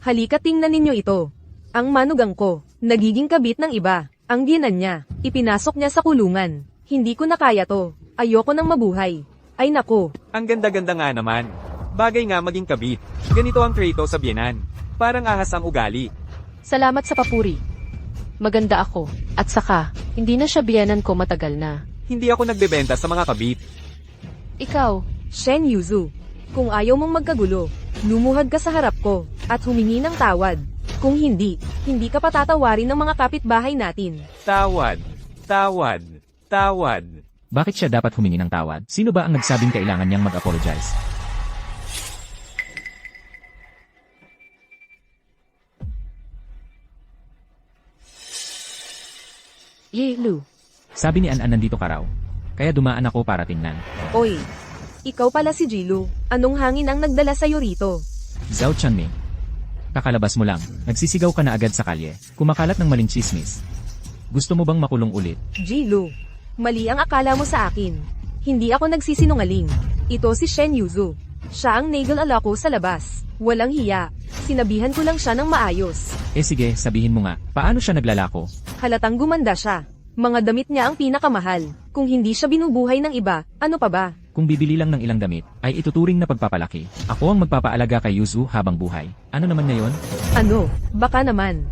Halika tingnan ninyo ito. Ang manugang ko, nagiging kabit ng iba. Ang biyenan niya, ipinasok niya sa kulungan. Hindi ko na kaya to. Ayoko nang mabuhay. Ay nako. Ang ganda-ganda nga naman. Bagay nga maging kabit. Ganito ang treto sa biyenan. Parang ahas ang ugali. Salamat sa papuri. Maganda ako. At saka, hindi na siya biyenan ko matagal na. Hindi ako nagbebenta sa mga kabit. Ikaw, Shen Yuzu, kung ayaw mong magkagulo, lumuhad ka sa harap ko at humingi ng tawad. Kung hindi ka patatawarin ng mga kapitbahay natin. Tawad. Bakit siya dapat humingi ng tawad? Sino ba ang nagsabing kailangan niyang mag-apologize? Ye, Lu. Sabi ni An nandito ka raw. Kaya dumaan ako para tingnan. Oy, ikaw pala si Jilu. Anong hangin ang nagdala sa'yo rito? Zhao Chanming. Kakalabas mo lang, nagsisigaw ka na agad sa kalye, kumakalat ng maling chismis. Gusto mo bang makulong ulit? Jilu, mali ang akala mo sa akin. Hindi ako nagsisinungaling. Ito si Shen Yuzu. Siya ang nagal ala ko sa labas. Walang hiya. Sinabihan ko lang siya ng maayos. Sige, sabihin mo nga, paano siya naglalako? Halatang gumanda siya. Mga damit niya ang pinakamahal. Kung hindi siya binubuhay ng iba, ano pa ba? Kung bibili lang ng ilang damit, ay ituturing na pagpapalaki. Ako ang magpapaalaga kay Yuzu habang buhay. Ano naman ngayon? Ano? Baka naman.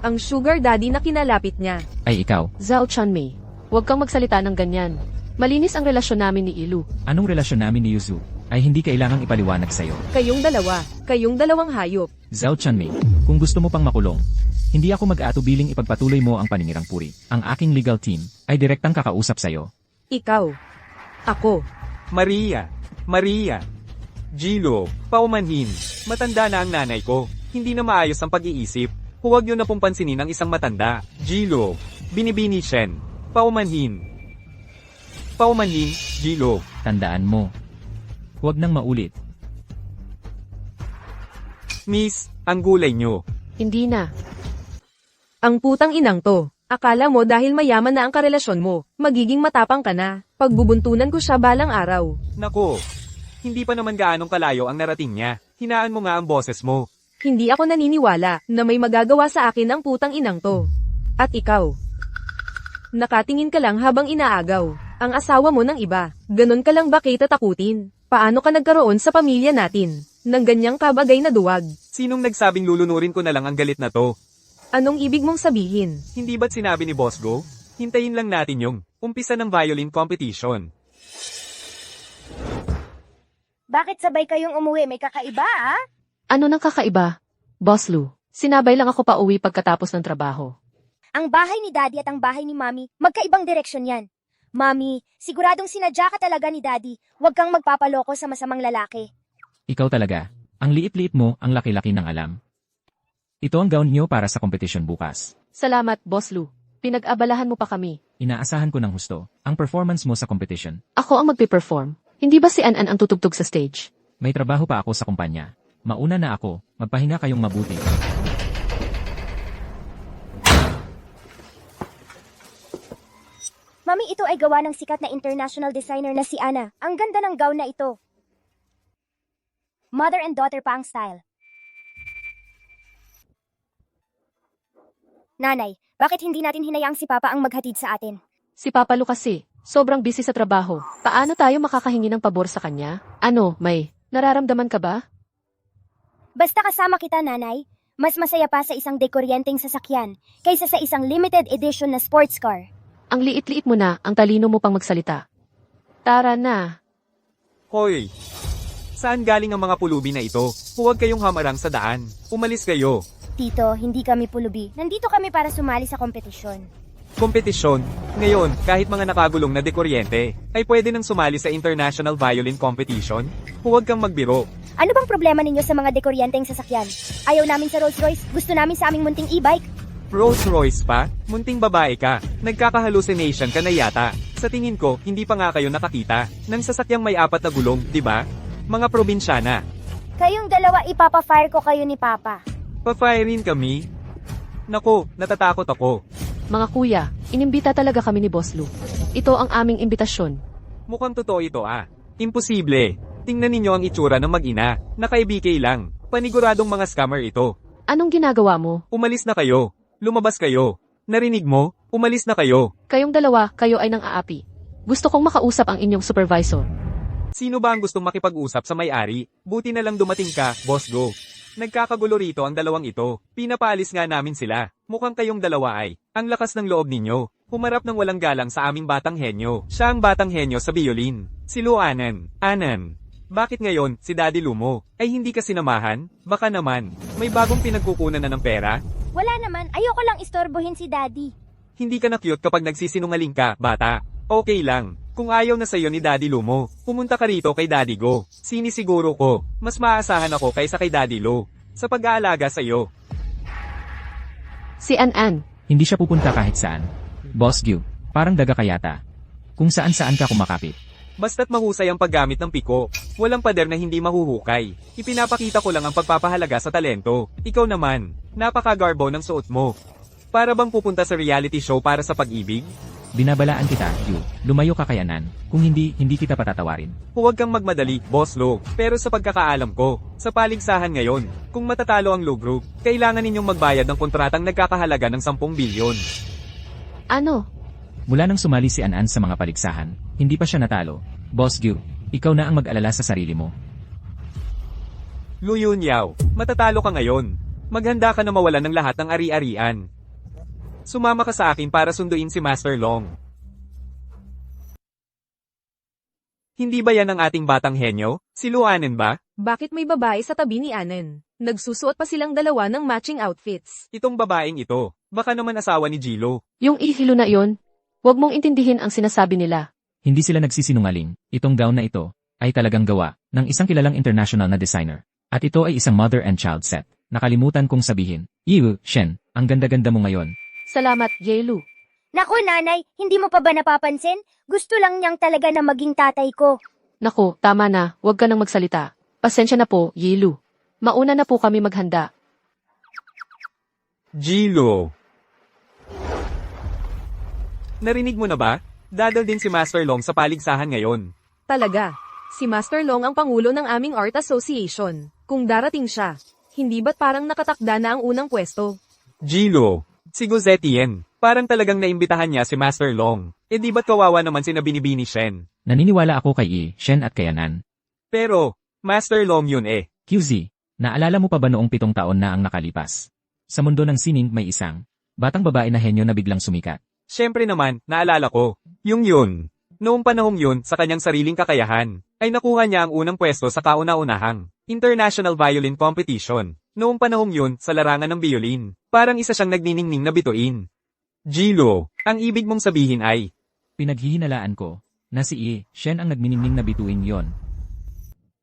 Ang sugar daddy na kinalapit niya. Ay ikaw, Zhao Chanmei, huwag kang magsalita ng ganyan. Malinis ang relasyon namin ni Ilu. anong relasyon namin ni Yuzu? Ay hindi kailangang ipaliwanag sa'yo. Kayong dalawang hayop. Zhao Chanmei, kung gusto mo pang makulong, hindi ako mag-aatubiling ipagpatuloy mo ang paninirang puri. Ang aking legal team ay direktang kakausap sa'yo. Ikaw. Ako. Maria, Gilo, paumanhin. Matanda na ang nanay ko. Hindi na maayos ang pag-iisip. Huwag niyo na pong pansinin ang isang matanda. Gilo, binibini Shen. Paumanhin, Gilo. Tandaan mo. Huwag nang maulit. Miss, ang gulay niyo. Hindi na. Ang putang inang to. Akala mo dahil mayaman na ang karelasyon mo, magiging matapang ka na. Pagbubuntunan ko siya balang araw. Nako, hindi pa naman gaanong kalayo ang narating niya. Hinaan mo nga ang boses mo. Hindi ako naniniwala na may magagawa sa akin ang putang inang to. At ikaw. Nakatingin ka lang habang inaagaw. Ang asawa mo ng iba. Ganon ka lang ba kita takutin? Paano ka nagkaroon sa pamilya natin? Nang ganyang kabagay na duwag. Sinong nagsabing lulunurin ko na lang ang galit na to? Anong ibig mong sabihin? Hindi ba't sinabi ni Boss Go? Hintayin lang natin yung umpisa ng violin competition. Bakit sabay kayong umuwi? May kakaiba, ah? Ano nang kakaiba? Boss Lu, sinabay lang ako pa uwi pagkatapos ng trabaho. Ang bahay ni Daddy at ang bahay ni Mommy, magkaibang direksyon yan. Mommy, siguradong sinadya ka talaga ni Daddy. Huwag kang magpapaloko sa masamang lalaki. Ikaw talaga. Ang liit-liit mo, ang laki-laki ng alam. Ito ang gown niyo para sa kompetisyon bukas. Salamat, Boss Lu. Pinag-abalahan mo pa kami. Inaasahan ko ng husto ang performance mo sa competition. Ako ang magpe-perform. Hindi ba si An ang tutugtog sa stage? May trabaho pa ako sa kumpanya. Mauna na ako, magpahinga kayong mabuti. Mami, ito ay gawa ng sikat na international designer na si Anna. Ang ganda ng gown na ito. Mother and daughter pa ang style. Nanay, bakit hindi natin hinayaang si Papa ang maghatid sa atin? Si Papa Lu kasi, sobrang busy sa trabaho. Paano tayo makakahingi ng pabor sa kanya? Ano, may nararamdaman ka ba? Basta kasama kita, Nanay. Mas masaya pa sa isang dekoryenteng sasakyan kaysa sa isang limited edition na sports car. Ang liit-liit mo na, ang talino mo pang magsalita. Tara na. Hoy! Saan galing ang mga pulubi na ito? Huwag kayong hamarang sa daan. Umalis kayo. Tito, hindi kami pulubi. Nandito kami para sumali sa kompetisyon. Kompetisyon. Ngayon, kahit mga nakagulong na dekoryente, ay pwede nang sumali sa International Violin Competition. Huwag kang magbiro. Ano bang problema ninyo sa mga dekoryenteng sasakyan? Ayaw namin sa Rolls Royce, gusto namin sa aming munting e-bike. Rolls Royce pa? Munting babae ka. Nagkaka-hallucination ka na yata. Sa tingin ko, hindi pa nga kayo nakakita ng sasakyang may 4 na gulong, di ba? Mga probinsyana. Kayong dalawa ipapa-fire ko kayo ni Papa. Pa-firein kami? Nako, natatakot ako. Mga kuya, inimbita talaga kami ni Boss Lu. Ito ang aming imbitasyon. Mukhang totoo ito ah. Imposible. Tingnan ninyo ang itsura ng mag-ina. Naka-BK lang. Paniguradong mga scammer ito. Anong ginagawa mo? Umalis na kayo. Lumabas kayo. Narinig mo? Umalis na kayo. Kayong dalawa, kayo ay nang aapi. Gusto kong makausap ang inyong supervisor. Sino ba ang gustong makipag-usap sa may-ari? Buti na lang dumating ka, Boss Go. Nagkakagulo rito ang dalawang ito. Pinapaalis nga namin sila. Mukhang kayong dalawa ay, ang lakas ng loob ninyo. Humarap ng walang galang sa aming batang henyo. Siya ang batang henyo sa biolin. Si Luanan. Anan. Bakit ngayon, si Daddy Lumo, ay hindi ka sinamahan? Baka naman, may bagong pinagkukunan na ng pera? Wala naman, ayoko lang istorbohin si Daddy. Hindi ka na cute kapag nagsisinungaling ka, bata. Okay lang. Kung ayaw na sa'yo ni Daddy Lumo, pumunta ka rito kay Daddy Go. Sinisiguro ko, mas maaasahan ako kaysa kay Daddy Lo. Sa pag-aalaga sa'yo. Si An. Hindi siya pupunta kahit saan. Boss Gyu, Parang daga ka yata. Kung saan-saan ka kumakapit. Basta't mahusay ang paggamit ng piko. Walang pader na hindi mahuhukay. Ipinapakita ko lang ang pagpapahalaga sa talento. Ikaw naman, napakagarbo ng suot mo. Para bang pupunta sa reality show para sa pag-ibig? Binabalaan kita, Yu. Lumayo ka kayanan. Kung hindi, hindi kita patatawarin. Huwag kang magmadali, Boss Lo. Pero sa pagkakaalam ko, sa paligsahan ngayon, kung matatalo ang Lo Group, kailangan ninyong magbayad ng kontratang nagkakahalaga ng 10 bilyon. Ano? Mula nang sumali si An sa mga paligsahan, hindi pa siya natalo. Boss Yu, ikaw na ang mag-alala sa sarili mo. Lu Yunyao, matatalo ka ngayon. Maghanda ka na mawalan ng lahat ng ari-arian. Sumama ka sa akin para sunduin si Master Long. Hindi ba yan ang ating batang henyo? Si Luanen ba? Bakit may babae sa tabi ni Anan? Nagsusuot pa silang dalawa ng matching outfits. Itong babaeng ito, baka naman asawa ni Jilo. Yung ihilo na yon, huwag mong intindihin ang sinasabi nila. Hindi sila nagsisinungaling. Itong gown na ito ay talagang gawa ng isang kilalang international na designer. At ito ay isang mother and child set. Nakalimutan kong sabihin. Yu, Shen, ang ganda-ganda mo ngayon. Salamat, Yelu. Naku nanay, hindi mo pa ba napapansin? Gusto lang niyang talaga na maging tatay ko. Naku, tama na, huwag ka nang magsalita. Pasensya na po, Yelu. Mauna na po kami maghanda. Jilo. Narinig mo na ba? Dadal din si Master Long sa paligsahan ngayon. Talaga. Si Master Long ang pangulo ng aming Art Association. Kung darating siya, hindi ba't parang nakatakda na ang unang pwesto? Jilo. Si Gozetien, parang talagang naimbitahan niya si Master Long. E di ba't kawawa naman si Nabinibini Shen? Naniniwala ako kay Yi, Shen at kay Anan. Pero, Master Long yun eh. QZ, naalala mo pa ba noong 7 taon na ang nakalipas? Sa mundo ng sining may isang batang babae na henyo na biglang sumikat. Siyempre naman, naalala ko. Yung yun. Noong panahong yun, sa kanyang sariling kakayahan, ay nakuha niya ang unang pwesto sa kauna-unahang International Violin Competition. Noong panahong yun, sa larangan ng biolin, parang isa siyang nagniningning na bituin. Jilo, ang ibig mong sabihin ay, Pinaghihinalaan ko na si Yi, Shen ang nagniningning na bituin yon.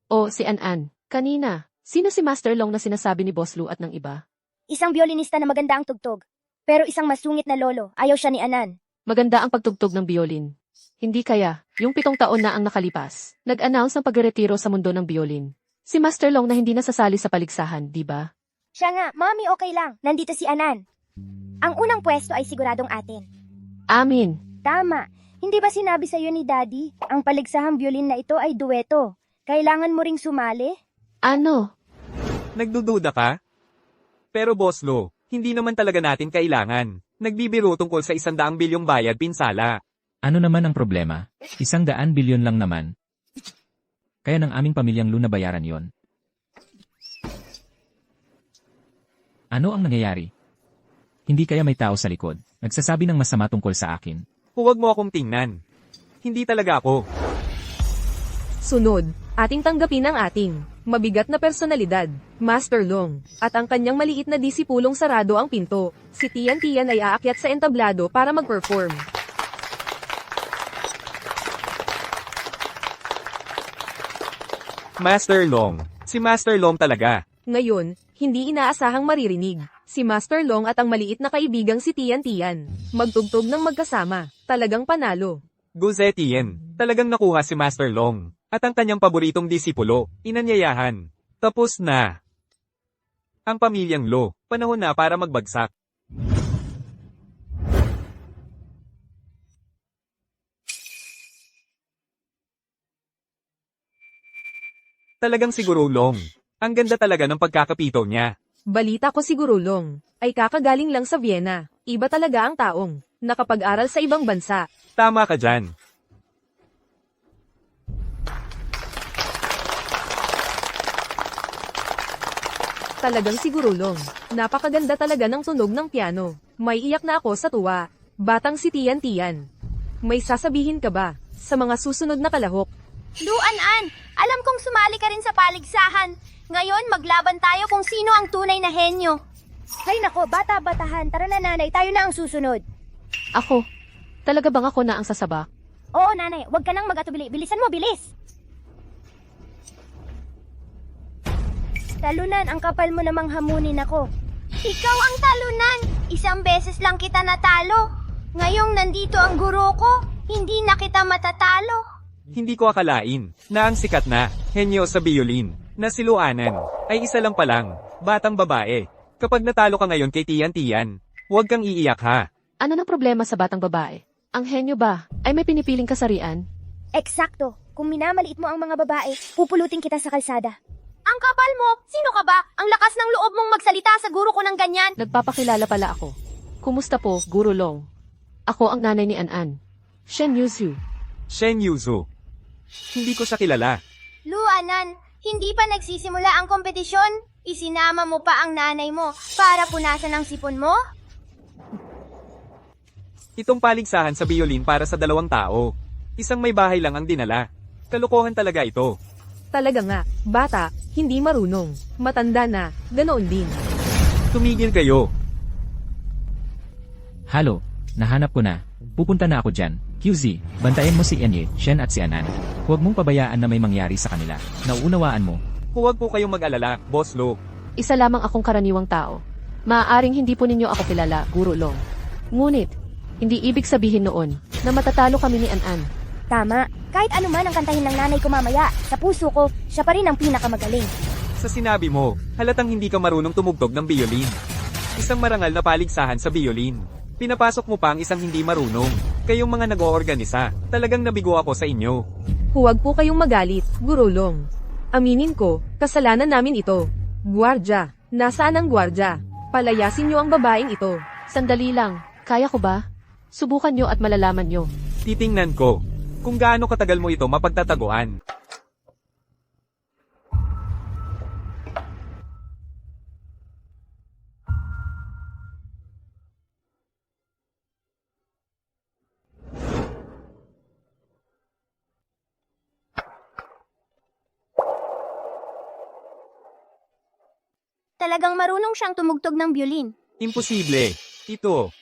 O, si An-An. Kanina, sino si Master Long na sinasabi ni Boss Lu at ng iba? Isang violinista na maganda ang tugtog. Pero isang masungit na lolo, ayaw siya ni Anan. Maganda ang pagtugtog ng biolin. Hindi kaya, yung 7 taon na ang nakalipas, nag-announce ng pagretiro sa mundo ng biolin. Si Master Long na hindi nasasali sa paligsahan, di ba? Siya nga, Mommy okay lang, nandito si Anan. Ang unang pwesto ay siguradong atin. Amin. Tama, hindi ba sinabi sa'yo ni Daddy, ang paligsahang violin na ito ay dueto? Kailangan mo ring sumali? Ano? nagdududa ka? Pero Boss Lo, hindi naman talaga natin kailangan. Nagbibiro tungkol sa 100 bilyong bayad pinsala. Ano naman ang problema? 100 bilyon lang naman. Kaya ng aming pamilyang Lu na bayaran yon. Ano ang nangyayari? Hindi kaya may tao sa likod, nagsasabi ng masama tungkol sa akin. Huwag mo akong tingnan. Hindi talaga ako. Sunod, ating tanggapin ang ating mabigat na personalidad, Master Long, at ang kanyang maliit na disipulong sarado ang pinto. Si Tian Tian ay aakyat sa entablado para mag-perform. Master Long. Si Master Long talaga. Ngayon, hindi inaasahang maririnig. Si Master Long at ang maliit na kaibigang si Tian Tian. Magtugtog ng magkasama. Talagang panalo. Gozetien. Talagang nakuha si Master Long. At ang kanyang paboritong disipulo, inanyayahan. Tapos na. Ang pamilyang Lo, panahon na para magbagsak. Talagang siguro Long. Ang ganda talaga ng pagkakapito niya. Balita ko siguro Long, ay kakagaling lang sa Vienna. Iba talaga ang taong nakapag-aral sa ibang bansa. Tama ka dyan. Talagang siguro Long, napakaganda talaga ng tunog ng piano. May iyak na ako sa tuwa. Batang si Tian Tian. May sasabihin ka ba sa mga susunod na kalahok? Luan-an, alam kong sumali ka rin sa paligsahan. Ngayon, maglaban tayo kung sino ang tunay na henyo. Hay nako, bata-batahan. Tara na nanay, tayo na ang susunod. Ako? Talaga bang ako na ang sasabak? Oo nanay, huwag ka nang mag-atubili. Bilisan mo, bilis! Talunan, ang kapal mo namang hamunin ako. Ikaw ang talunan! Isang beses lang kita natalo. Ngayong nandito ang guro ko, hindi na kita matatalo. Hindi ko akalain na ang sikat na henyo sa biolin na si Luanan ay isa lang palang batang babae. Kapag natalo ka ngayon kay Tian, huwag kang iiyak ha. Ano ng problema sa batang babae? Ang henyo ba ay may pinipiling kasarian? Eksakto. Kung minamaliit mo ang mga babae, pupulutin kita sa kalsada. Ang kapal mo! Sino ka ba? Ang lakas ng loob mong magsalita sa guro ko ng ganyan. Nagpapakilala pala ako. Kumusta po, Guro Long? Ako ang nanay ni An-An. Shen Yuzu. Shen Yuzu. Hindi ko siya kilala. Luanan, hindi pa nagsisimula ang kompetisyon? Isinama mo pa ang nanay mo para punasan ang sipon mo? Itong paligsahan sa biolin para sa 2 tao. Isang may bahay lang ang dinala. Kalokohan talaga ito. Talaga nga, bata, hindi marunong. Matanda na, ganoon din. Tumigil kayo. Halo, nahanap ko na. Pupunta na ako dyan. QZ, bantayan mo si Enye, Shen at si Anan. Huwag mong pabayaan na may mangyari sa kanila. Nauunawaan mo. Huwag po kayong mag-alala, Boss Lo. Isa lamang akong karaniwang tao. Maaaring hindi po ninyo ako kilala, Guro Long. Ngunit, hindi ibig sabihin noon na matatalo kami ni An-An. Tama. Kahit ano man ang kantahin ng nanay ko mamaya, sa puso ko, siya pa rin ang pinakamagaling. Sa sinabi mo, halatang hindi ka marunong tumugtog ng biolin. Isang marangal na paligsahan sa biolin. Pinapasok mo pa ang isang hindi marunong. Kayong mga nag-oorganisa, talagang nabigo ako sa inyo. Huwag po kayong magalit, Guro Long. Aminin ko, kasalanan namin ito. Guwardya, nasaan ang guwardya? Palayasin niyo ang babaeng ito. Sandali lang, kaya ko ba? Subukan nyo at malalaman nyo. Titingnan ko kung gaano katagal mo ito mapagtataguan. Talagang marunong siyang tumugtog ng violin. Imposible.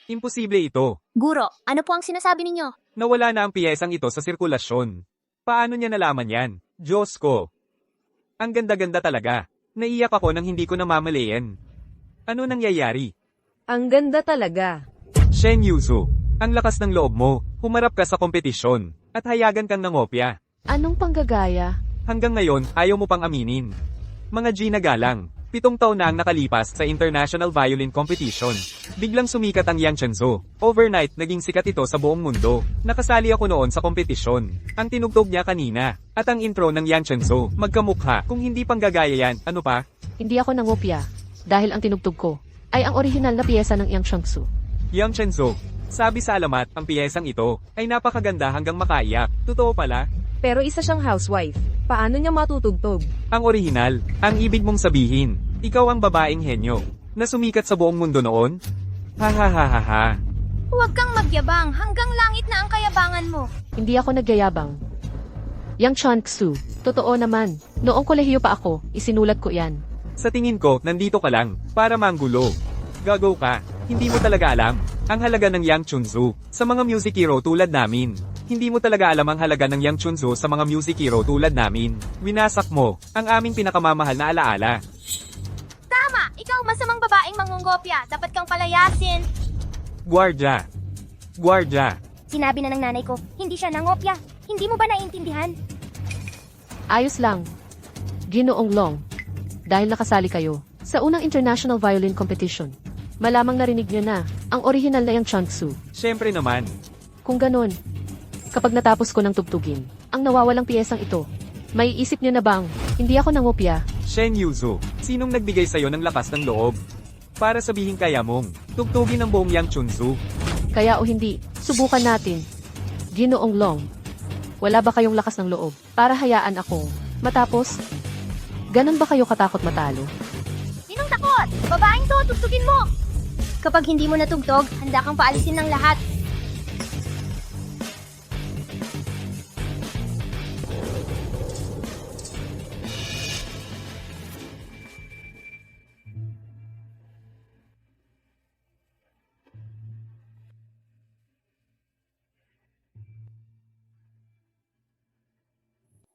Imposible ito. Guro, ano po ang sinasabi ninyo? Nawala na ang piyesang ito sa sirkulasyon. Paano niya nalaman yan? Diyos ko. Ang ganda-ganda talaga. Naiyak ako nang hindi ko namamalayan. Ano nangyayari? Ang ganda talaga. Shen Yuzu, ang lakas ng loob mo. Humarap ka sa kompetisyon. At hayagan kang nangopya. Anong panggagaya? Hanggang ngayon, ayaw mo pang aminin. Mga Gina Galang, 7 taon na ang nakalipas sa International Violin Competition. Biglang sumikat ang Yang Chenzo. Overnight, naging sikat ito sa buong mundo. Nakasali ako noon sa kompetisyon. Ang tinugtog niya kanina. At ang intro ng Yang Chenzo, magkamukha. Kung hindi panggagaya yan, ano pa? Hindi ako nangopya. Dahil ang tinugtog ko ay ang orihinal na piyesa ng Yang Shangsu. Yang Chenzo, sabi sa alamat, ang piyesang ito ay napakaganda hanggang makaiyak. Totoo pala? Pero isa siyang housewife. Paano niya matutugtog? Ang orihinal, ang ibig mong sabihin, ikaw ang babaeng henyo, na sumikat sa buong mundo noon? Ha ha ha ha ha. Huwag kang magyabang, hanggang langit na ang kayabangan mo. Hindi ako nagyayabang. Yang Changsu, totoo naman. Noong kolehiyo pa ako, isinulat ko yan. Sa tingin ko, nandito ka lang, para manggulo. Gagaw ka, hindi mo talaga alam, ang halaga ng Yang Chunzu, sa mga music hero tulad namin. Hindi mo talaga alam ang halaga ng Yang Chunzu sa mga music hero tulad namin. Winasak mo, ang aming pinakamamahal na alaala. Tama! Ikaw masamang babaeng mangungopya. Dapat kang palayasin. Guardia. Guardia. Sinabi na ng nanay ko, hindi siya nangopya. Hindi mo ba naiintindihan? Ayos lang. Ginoong Long. Dahil nakasali kayo sa unang International Violin Competition. Malamang narinig nyo na ang orihinal na Yang Changsu. Siyempre naman. Kung ganon, kapag natapos ko ng tugtugin, ang nawawalang piyesang ito, may isip nyo na bang, hindi ako nangopya? Shen Yuzu, sinong nagbigay sa'yo ng lakas ng loob? Para sabihin kaya mong, tugtugin ang buong Yang Chunzu. Kaya o hindi, subukan natin. Ginoong Long, wala ba kayong lakas ng loob para hayaan ako matapos? Ganon ba kayo katakot matalo? Sinong takot? Babaeng to, tugtugin mo! Kapag hindi mo natugtog, handa kang paalisin ng lahat.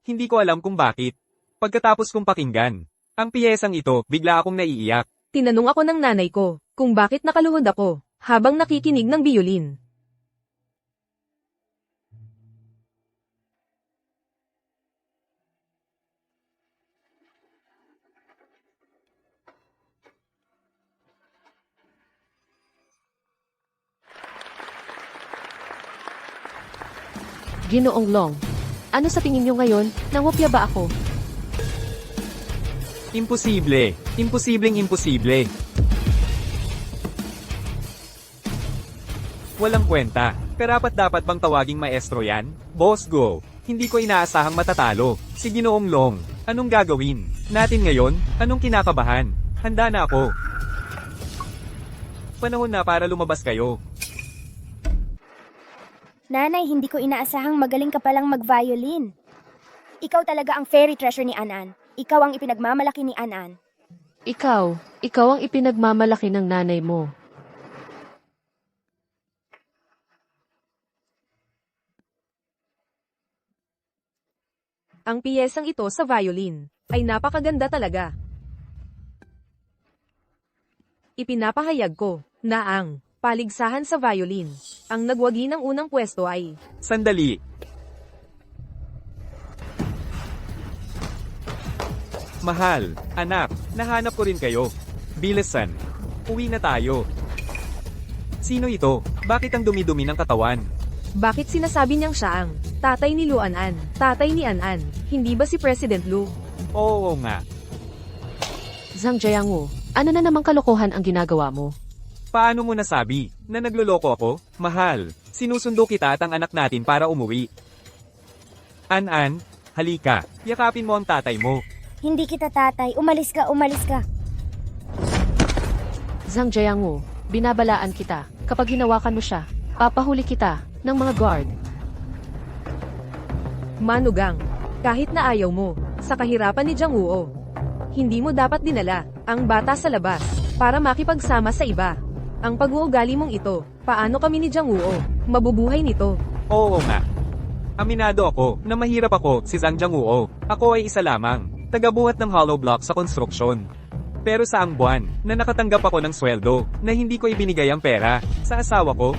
Hindi ko alam kung bakit. Pagkatapos kong pakinggan, ang piyesang ito, bigla akong naiiyak. Tinanong ako ng nanay ko kung bakit nakaluhod ako habang nakikinig ng biolin. Ginoong Long. Ano sa tingin niyo ngayon? Nangopya ba ako? Imposible. Imposibleng imposible. Walang kwenta. Karapat-dapat bang tawaging maestro yan? Boss Go. Hindi ko inaasahang matatalo. Si Ginoong Long. Anong gagawin natin ngayon? Anong kinakabahan? Handa na ako. Panahon na para lumabas kayo. Nanay, hindi ko inaasahang magaling ka palang mag-violin. Ikaw talaga ang fairy treasure ni Anan. Ikaw ang ipinagmamalaki ni Anan. Ikaw ang ipinagmamalaki ng nanay mo. Ang piyesang ito sa violin ay napakaganda talaga. Ipinapahayag ko na ang paligsahan sa violin, ang nagwagi ng unang pwesto ay Sandali. Mahal, anak, nahanap ko rin kayo. Bilisan. Uwi na tayo. Sino ito? Bakit ang dumi-dumi ng katawan? bakit sinasabi niyang siya ang tatay ni Lu An-an, tatay ni An-an, hindi ba si President Lu? Oo nga. Zhang Jiangwu, ano na namang kalokohan ang ginagawa mo? Paano mo nasabi na nagloloko ako? Mahal, sinusundo kita at ang anak natin para umuwi. An-an, halika, yakapin mo ang tatay mo. Hindi kita tatay. Umalis ka, umalis ka. Zhang Jiangwu, binabalaan kita. Kapag hinawakan mo siya, papahuli kita ng mga guard. Manugang, kahit na ayaw mo, sa kahirapan ni Jiang Wuo, hindi mo dapat dinala ang bata sa labas para makipagsama sa iba. Ang pag-uugali mong ito, paano kami ni Jiang Wuo mabubuhay nito? Oo nga. Aminado ako na mahirap ako, si Zhang Jiangwoo. Ako ay isa lamang, tagabuhat ng hollow block sa konstruksyon. Pero saang buwan na nakatanggap ako ng sweldo na hindi ko ibinigay ang pera sa asawa ko.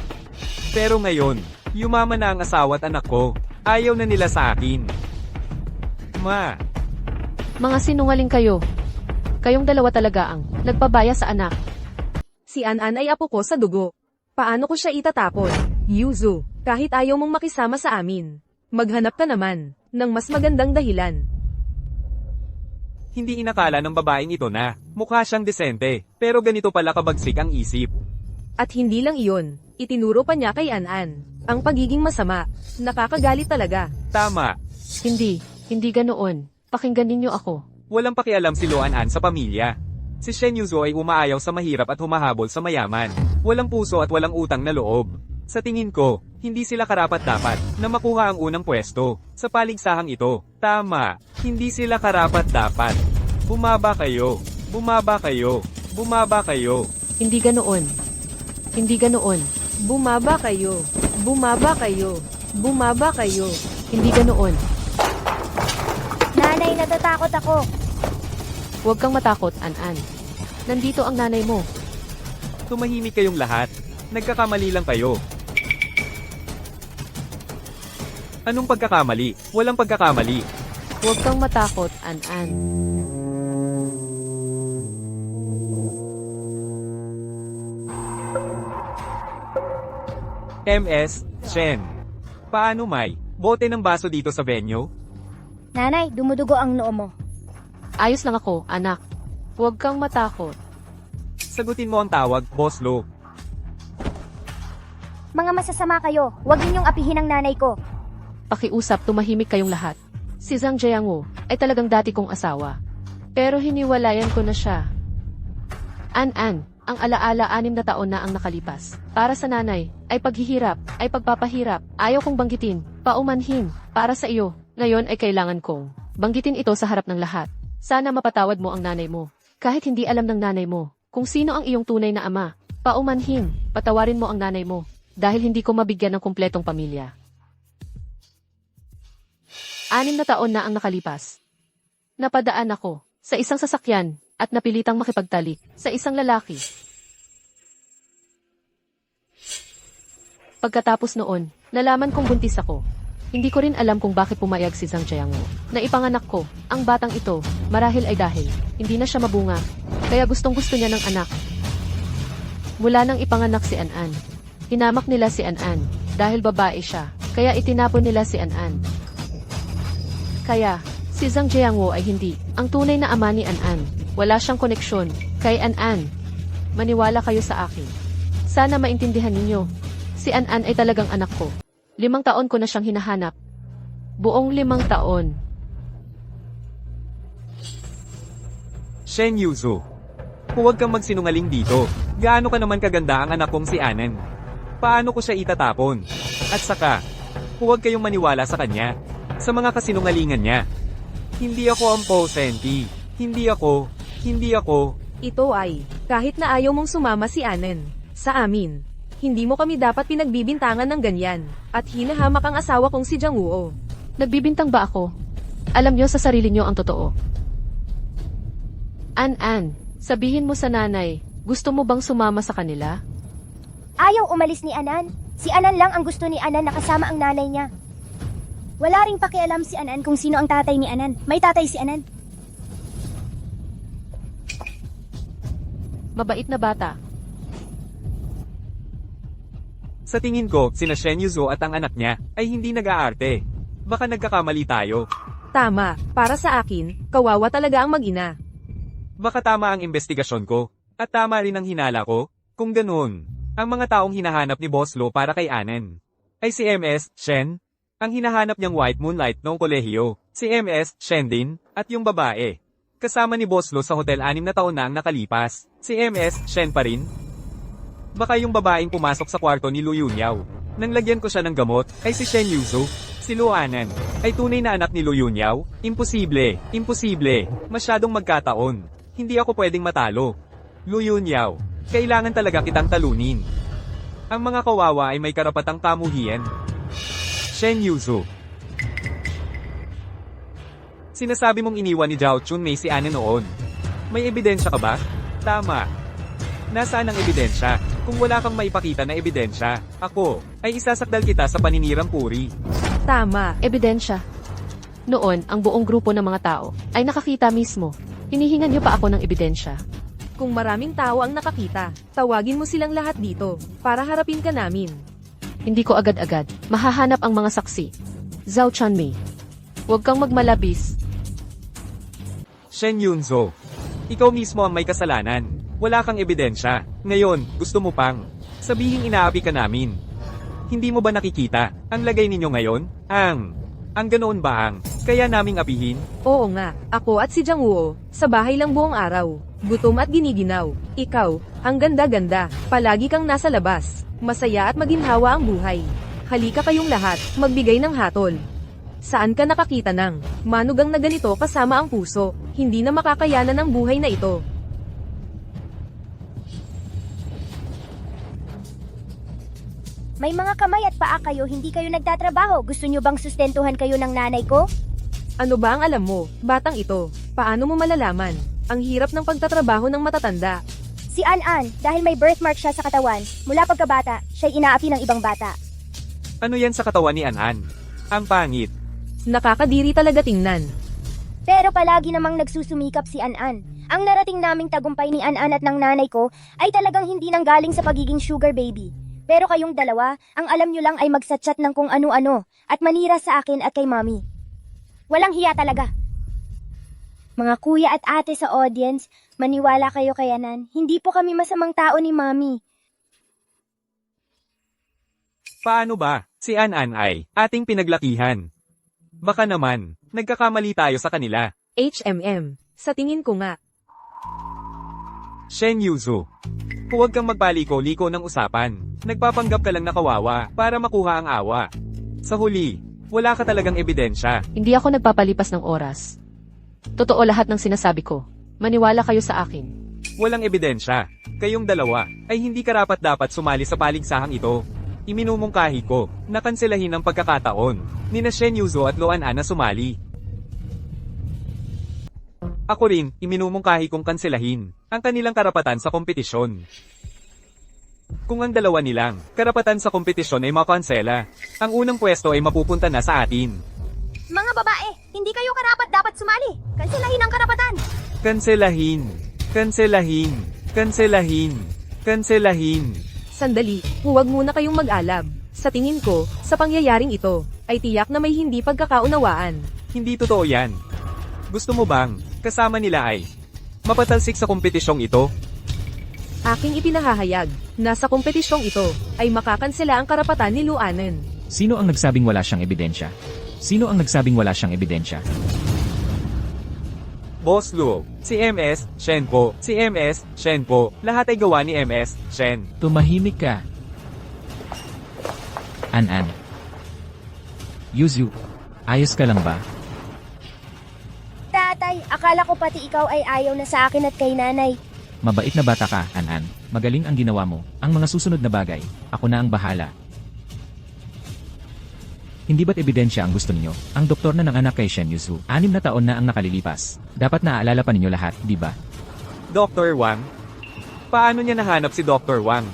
Pero ngayon, yumaman na ang asawa at anak ko. Ayaw na nila sa akin. Ma, Mga sinungaling kayo. Kayong dalawa talaga ang nagpabaya sa anak. Si An-an ay apo ko sa dugo. Paano ko siya itatapon? Yuzu, kahit ayaw mong makisama sa amin, maghanap ka naman ng mas magandang dahilan. hindi inakala ng babaeng ito na mukha siyang desente, pero ganito pala kabagsik ang isip. At hindi lang iyon, itinuro pa niya kay An-an ang pagiging masama. Nakakagalit talaga. Tama, Hindi ganoon. Pakinggan ninyo ako. walang pakialam si Lu An-an sa pamilya. Si Shen Yuzo ay umaayaw sa mahirap at humahabol sa mayaman. Walang puso at walang utang na loob. Sa tingin ko, hindi sila karapat-dapat na makuha ang unang pwesto sa paligsahang ito. Tama, hindi sila karapat-dapat. Bumaba kayo. Bumaba kayo. Bumaba kayo. Hindi ganoon. Hindi ganoon. Bumaba kayo. Bumaba kayo. Bumaba kayo. Hindi ganoon. Nanay, natatakot ako. Huwag kang matakot, An-an. Nandito ang nanay mo. Tumahimik kayong lahat. Nagkakamali lang kayo. Anong pagkakamali? Walang pagkakamali. Huwag kang matakot, An-an. MS, Shen. Paano May? Bote ng baso dito sa venue? Nanay, dumudugo ang noo mo. Ayos lang ako, anak. Huwag kang matakot. Sagutin mo ang tawag, Boss Lo. Mga masasama kayo. Huwag ninyong apihin ang nanay ko. Pakiusap, tumahimik kayong lahat. Si Zhang Jiangwu ay talagang dati kong asawa. Pero hiniwalayan ko na siya. An-an, ang alaala 6 na taon na ang nakalipas. Para sa nanay, ay paghihirap, ay pagpapahirap. Ayaw kong banggitin, paumanhin. Para sa iyo, ngayon ay kailangan kong banggitin ito sa harap ng lahat. Sana mapatawad mo ang nanay mo. Kahit hindi alam ng nanay mo kung sino ang iyong tunay na ama. Paumanhin, patawarin mo ang nanay mo. Dahil hindi ko mabigyan ng kumpletong pamilya. 6 na taon na ang nakalipas. Napadaan ako sa isang sasakyan at napilitang makipagtalik sa isang lalaki. Pagkatapos noon, nalaman kong buntis ako. Hindi ko rin alam kung bakit pumayag si Zhang Jiangwu. Naipanganak ko, ang batang ito, marahil ay dahil hindi na siya mabunga, kaya gustong-gusto niya ng anak. Mula nang ipanganak si An-an, hinamak nila si An-an dahil babae siya, Kaya itinapon nila si An-an. Kaya, si Zhang Jiangwo ay hindi ang tunay na ama ni An-an. Wala siyang koneksyon kay An-an. Maniwala kayo sa akin. Sana maintindihan ninyo. Si An-an ay talagang anak ko. 5 taon ko na siyang hinahanap. Buong 5 taon. Shen Yuzu. Huwag kang magsinungaling dito. Gaano ka naman kaganda ang anak kong si Anan? Paano ko siya itatapon? At saka, huwag kayong maniwala sa kanya. Sa mga kasinungalingan niya. Hindi ako ang Posenti. Hindi ako. Ito ay, kahit na ayaw mong sumama si Anan sa amin, hindi mo kami dapat pinagbibintangan ng ganyan, at hinahamak ang asawa kong si Jiangwoo. Nagbibintang ba ako? Alam niyo sa sarili niyo ang totoo. An-an, sabihin mo sa nanay, gusto mo bang sumama sa kanila? Ayaw umalis ni Anan. Si Anan lang ang gusto ni Anan na kasama ang nanay niya. Wala ring pakialam si Anan kung sino ang tatay ni Anan. May tatay si Anan. Mabait na bata. Sa tingin ko, sina Shen Yuzu at ang anak niya ay hindi nag-aarte. Baka nagkakamali tayo. Tama, para sa akin, kawawa talaga ang mag-ina. Baka tama ang investigasyon ko. At tama rin ang hinala ko. Kung ganun, ang mga taong hinahanap ni Boss Lo para kay Anan ay si MS, Shen. Ang hinahanap niyang White Moonlight noong kolehiyo, si MS, Shen din, at yung babae. Kasama ni Boss Lo sa hotel 6 na taon na ang nakalipas, si MS, Shen pa rin. Baka yung babaeng pumasok sa kwarto ni Lu Yunyao, nang lagyan ko siya ng gamot, ay si Shen Yuzu. Si Lu Anan ay tunay na anak ni Lu Yunyao? Imposible, masyadong magkataon. Hindi ako pwedeng matalo. Lu Yunyao, kailangan talaga kitang talunin. Ang mga kawawa ay may karapatang pamuhian. Shen Yuzu. Sinasabi mong iniwan ni Zhao Chunmei si Anan noon. May ebidensya ka ba? Tama. Nasaan ang ebidensya? Kung wala kang maipakita na ebidensya, ako ay isasakdal kita sa paninirang puri. Tama, Ebidensya. Noon, ang buong grupo ng mga tao ay nakakita mismo. Hinihingan niyo pa ako ng ebidensya. kung maraming tao ang nakakita, tawagin mo silang lahat dito, para harapin ka namin. Hindi ko agad-agad mahahanap ang mga saksi. Zhao Chunmei. Huwag kang magmalabis. Shen Yunzo. Ikaw mismo ang may kasalanan. Wala kang ebidensya. Ngayon, gusto mo pang sabihing inaapi ka namin. Hindi mo ba nakikita ang lagay ninyo ngayon? Ang ganoon ba ang kaya naming apihin? Oo nga, ako at si Jiangwoo, sa bahay lang buong araw. Gutom at giniginaw. Ikaw, ang ganda-ganda, palagi kang nasa labas. Masaya at maginhawa ang buhay. Halika kayong lahat, magbigay ng hatol. Saan ka nakakita ng manugang na ganito kasama ang puso? Hindi na makakayanan ng buhay na ito. May mga kamay at paa kayo, hindi kayo nagtatrabaho. Gusto nyo bang sustentuhan kayo ng nanay ko? Ano ba ang alam mo, batang ito? Paano mo malalaman? Ang hirap ng pagtatrabaho ng matatanda. Si An-an, dahil may birthmark siya sa katawan, mula pagkabata, siya'y inaapi ng ibang bata. Ano yan sa katawan ni An-an? Ang pangit. Nakakadiri talaga tingnan. Pero palagi namang nagsusumikap si An-an. Ang narating naming tagumpay ni An-an at ng nanay ko ay talagang hindi nanggaling sa pagiging sugar baby. Pero kayong dalawa, ang alam nyo lang ay magsatchat ng kung ano-ano at manira sa akin at kay mommy. Walang hiya talaga. Mga kuya at ate sa audience, maniwala kayo kay Anan. Hindi po kami masamang tao ni mommy. Paano ba? Si An-an ay ating pinaglakihan. Baka naman, nagkakamali tayo sa kanila. HMM, sa tingin ko nga. Shen Yuzu. Huwag kang magpaliko-liko ng usapan. Nagpapanggap ka lang na kawawa para makuha ang awa. Sa huli, wala ka talagang ebidensya. Hindi ako nagpapalipas ng oras. Totoo lahat ng sinasabi ko. Maniwala kayo sa akin. Walang ebidensya. Kayong dalawa ay hindi karapat-dapat sumali sa paligsahang ito. Iminumungkahi ko na kanselahin ang pagkakataon ni na Shen Yuzu at Lo An-an na sumali. Ako rin, iminumungkahi kong kanselahin ang kanilang karapatan sa kompetisyon. Kung ang dalawa nilang karapatan sa kompetisyon ay makansela, ang unang pwesto ay mapupunta na sa atin. Mga babae, hindi kayo karapat-dapat sumali. Kanselahin ang karapatan. Kanselahin. Kanselahin. Kanselahin. Kanselahin. Sandali, huwag muna kayong mag-alab. Sa tingin ko, sa pangyayaring ito, ay tiyak na may hindi pagkakaunawaan. Hindi totoo yan. Gusto mo bang, kasama nila ay, mapatalsik sa kompetisyong ito? Aking ipinahahayag, na sa kompetisyong ito, ay makakansela ang karapatan ni Luanen. Sino ang nagsabing wala siyang ebidensya? Sino ang nagsabing wala siyang ebidensya? Boss Lu, si MS, Shen po, si MS, Shen po, lahat ay gawa ni MS, Shen. Tumahimik ka. An-an. Yuzu, ayos ka lang ba? Tatay, akala ko pati ikaw ay ayaw na sa akin at kay nanay. Mabait na bata ka, An-an. Magaling ang ginawa mo. Ang mga susunod na bagay, ako na ang bahala. Hindi ba't ebidensya ang gusto ninyo? Ang doktor na ng anak kay Shen Yuzu, 6 na taon na ang nakalilipas. Dapat naaalala pa ninyo lahat, di ba? Dr. Wang? Paano niya nahanap si Dr. Wang?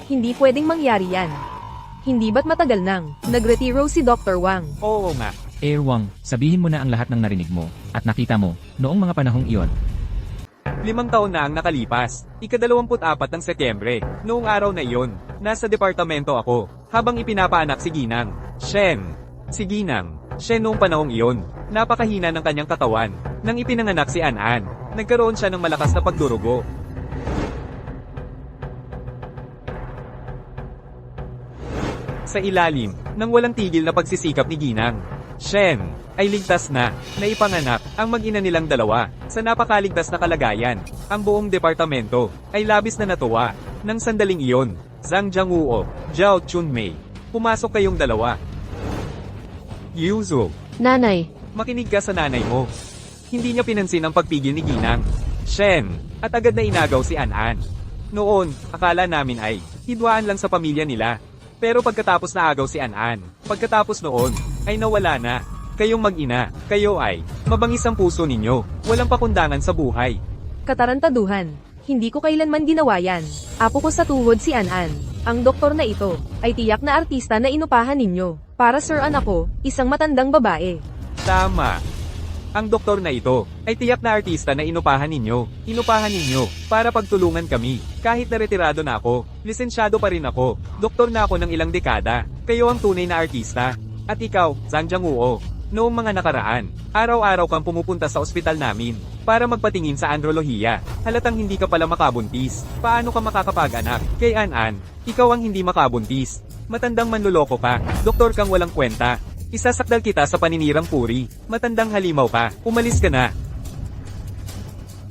Hindi pwedeng mangyari yan. Hindi ba't matagal nang nagretiro si Dr. Wang? Oo nga. Wang, sabihin mo na ang lahat ng narinig mo, at nakita mo, noong mga panahong iyon. 5 taon na ang nakalipas. Ika-24 ng Setyembre. Noong araw na iyon, nasa departamento ako, habang ipinapaanak si Ginang. Shen. Si Ginang. Shen noong panahong iyon. Napakahina ng kanyang katawan. Nang ipinanganak si An-an, nagkaroon siya ng malakas na pagdurugo. Sa ilalim, ng walang tigil na pagsisikap ni Ginang, Shen ay ligtas na, naipanganak ang mag-ina nilang dalawa. Sa napakaligtas na kalagayan, ang buong departamento ay labis na natuwa. Nang sandaling iyon, Zhang Jianguo, Zhao Chunmei, pumasok kayong dalawa. Yuzu, Nanay, makinig ka sa nanay mo. Hindi niya pinansin ang pagpigil ni Ginang, Shen, at agad na inagaw si An-an. Noon, akala namin ay hidwaan lang sa pamilya nila. Pero pagkatapos naagaw si An-an, pagkatapos noon, ay nawala na. Kayong mag-ina, kayo ay, mabangis ang puso ninyo, walang pakundangan sa buhay. Katarantaduhan. Hindi ko kailanman ginawa yan. Apo ko sa tuhod si An-an. Ang doktor na ito, ay tiyak na artista na inupahan ninyo. Para Sir An ako, isang matandang babae. Tama. Ang doktor na ito, ay tiyak na artista na inupahan ninyo. Inupahan ninyo, para pagtulungan kami. Kahit na retirado na ako, lisensyado pa rin ako. Doktor na ako ng ilang dekada. Kayo ang tunay na artista. At ikaw, Zhang Jianguo. Noong mga nakaraan, araw-araw kang pumupunta sa ospital namin para magpatingin sa androlohiya. Halatang hindi ka pala makabuntis. Paano ka makakapag-anak? Kay An-an, ikaw ang hindi makabuntis. Matandang manluloko ka, doktor kang walang kwenta. Isasakdal kita sa paninirang puri. Matandang halimaw ka, umalis ka na.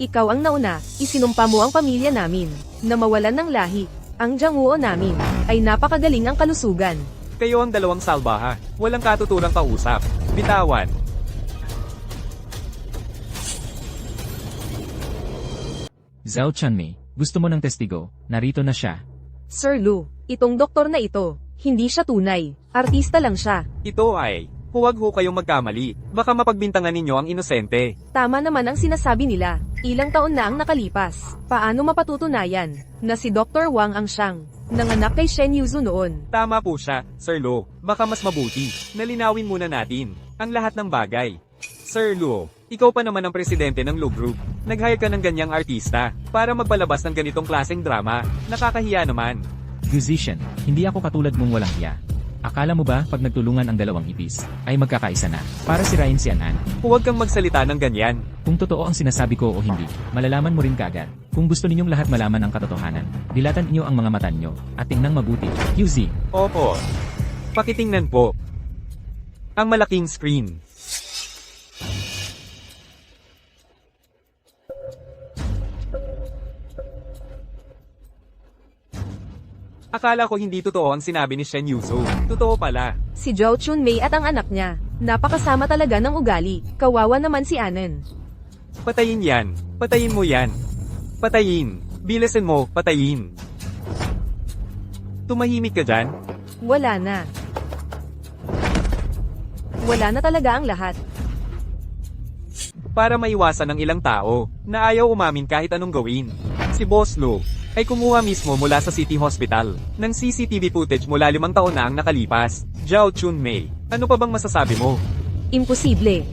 Ikaw ang nauna, isinumpa mo ang pamilya namin, na mawalan ng lahi. Ang Jianguo namin, ay napakagaling ang kalusugan. Kayo ang dalawang salbaha, walang katuturang kausap. Bitawan. Zhao Chunmei, gusto mo ng testigo, narito na siya. Sir Lu, itong doktor na ito, hindi siya tunay. Artista lang siya. Ito ay, huwag ho kayong magkamali. Baka mapagbintangan ninyo ang inosente. Tama naman ang sinasabi nila. Ilang taon na ang nakalipas. Paano mapatutunayan na si Dr. Wang ang siyang nanganak kay Shen Yuzu noon? Tama po siya, Sir Lu. Baka mas mabuti. Nalinawin muna natin ang lahat ng bagay. Sir Lu, ikaw pa naman ang presidente ng Lu Group. Nag-hire ka ng ganyang artista para magpalabas ng ganitong klaseng drama. Nakakahiya naman. Musician, hindi ako katulad mong walang hiya. Akala mo ba pag nagtulungan ang dalawang ipis, ay magkakaisa na, para sirain si An-an? Huwag kang magsalita ng ganyan. Kung totoo ang sinasabi ko o hindi, malalaman mo rin kaagad. Kung gusto ninyong lahat malaman ang katotohanan, dilatan niyo ang mga mata niyo, at tingnan mabuti. QZ. Opo. Pakitingnan po. Ang malaking screen. Akala ko hindi totoo ang sinabi ni Shen Yuzu. Totoo pala. Si Zhao Chunmei at ang anak niya, napakasama talaga ng ugali. Kawawa naman si Anan. Patayin yan. Patayin mo yan. Patayin. Bilisan mo, patayin. Tumahimik ka dyan? Wala na. Wala na talaga ang lahat. Para maiwasan ng ilang tao na ayaw umamin kahit anong gawin. Si Boss Lu ay kumuha mismo mula sa City Hospital ng CCTV footage mula 5 taon na ang nakalipas. Zhao Chunmei, ano pa bang masasabi mo? Imposible.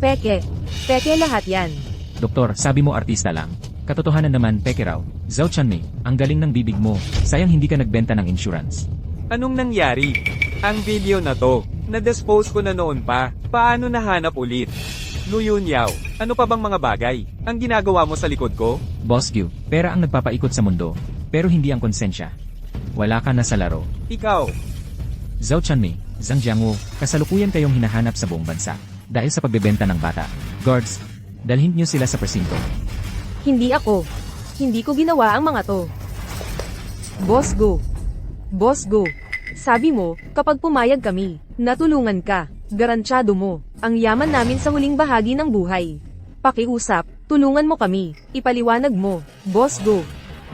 Peke. Peke lahat yan. Doktor, sabi mo artista lang. Katotohanan naman, peke raw. Zhao Chunmei, ang galing ng bibig mo. Sayang hindi ka nagbenta ng insurance. Anong nangyari? Ang video na to, na-dispose ko na noon pa. Paano nahanap ulit? Lu Yunyao, ano pa bang mga bagay ang ginagawa mo sa likod ko? Boss Q, pera ang nagpapaikot sa mundo, pero hindi ang konsensya. Wala ka na sa laro. Ikaw, Zhao Chanmei, Zhang Jiangwo, kasalukuyan kayong hinahanap sa buong bansa dahil sa pagbebenta ng bata. Guards, dalhin niyo sila sa presinto. Hindi ako. Hindi ko ginawa ang mga to. Boss Go. Boss Go. Sabi mo, kapag pumayag kami, natulungan ka, garantyado mo, ang yaman namin sa huling bahagi ng buhay. Pakiusap, tulungan mo kami, ipaliwanag mo, Boss Go.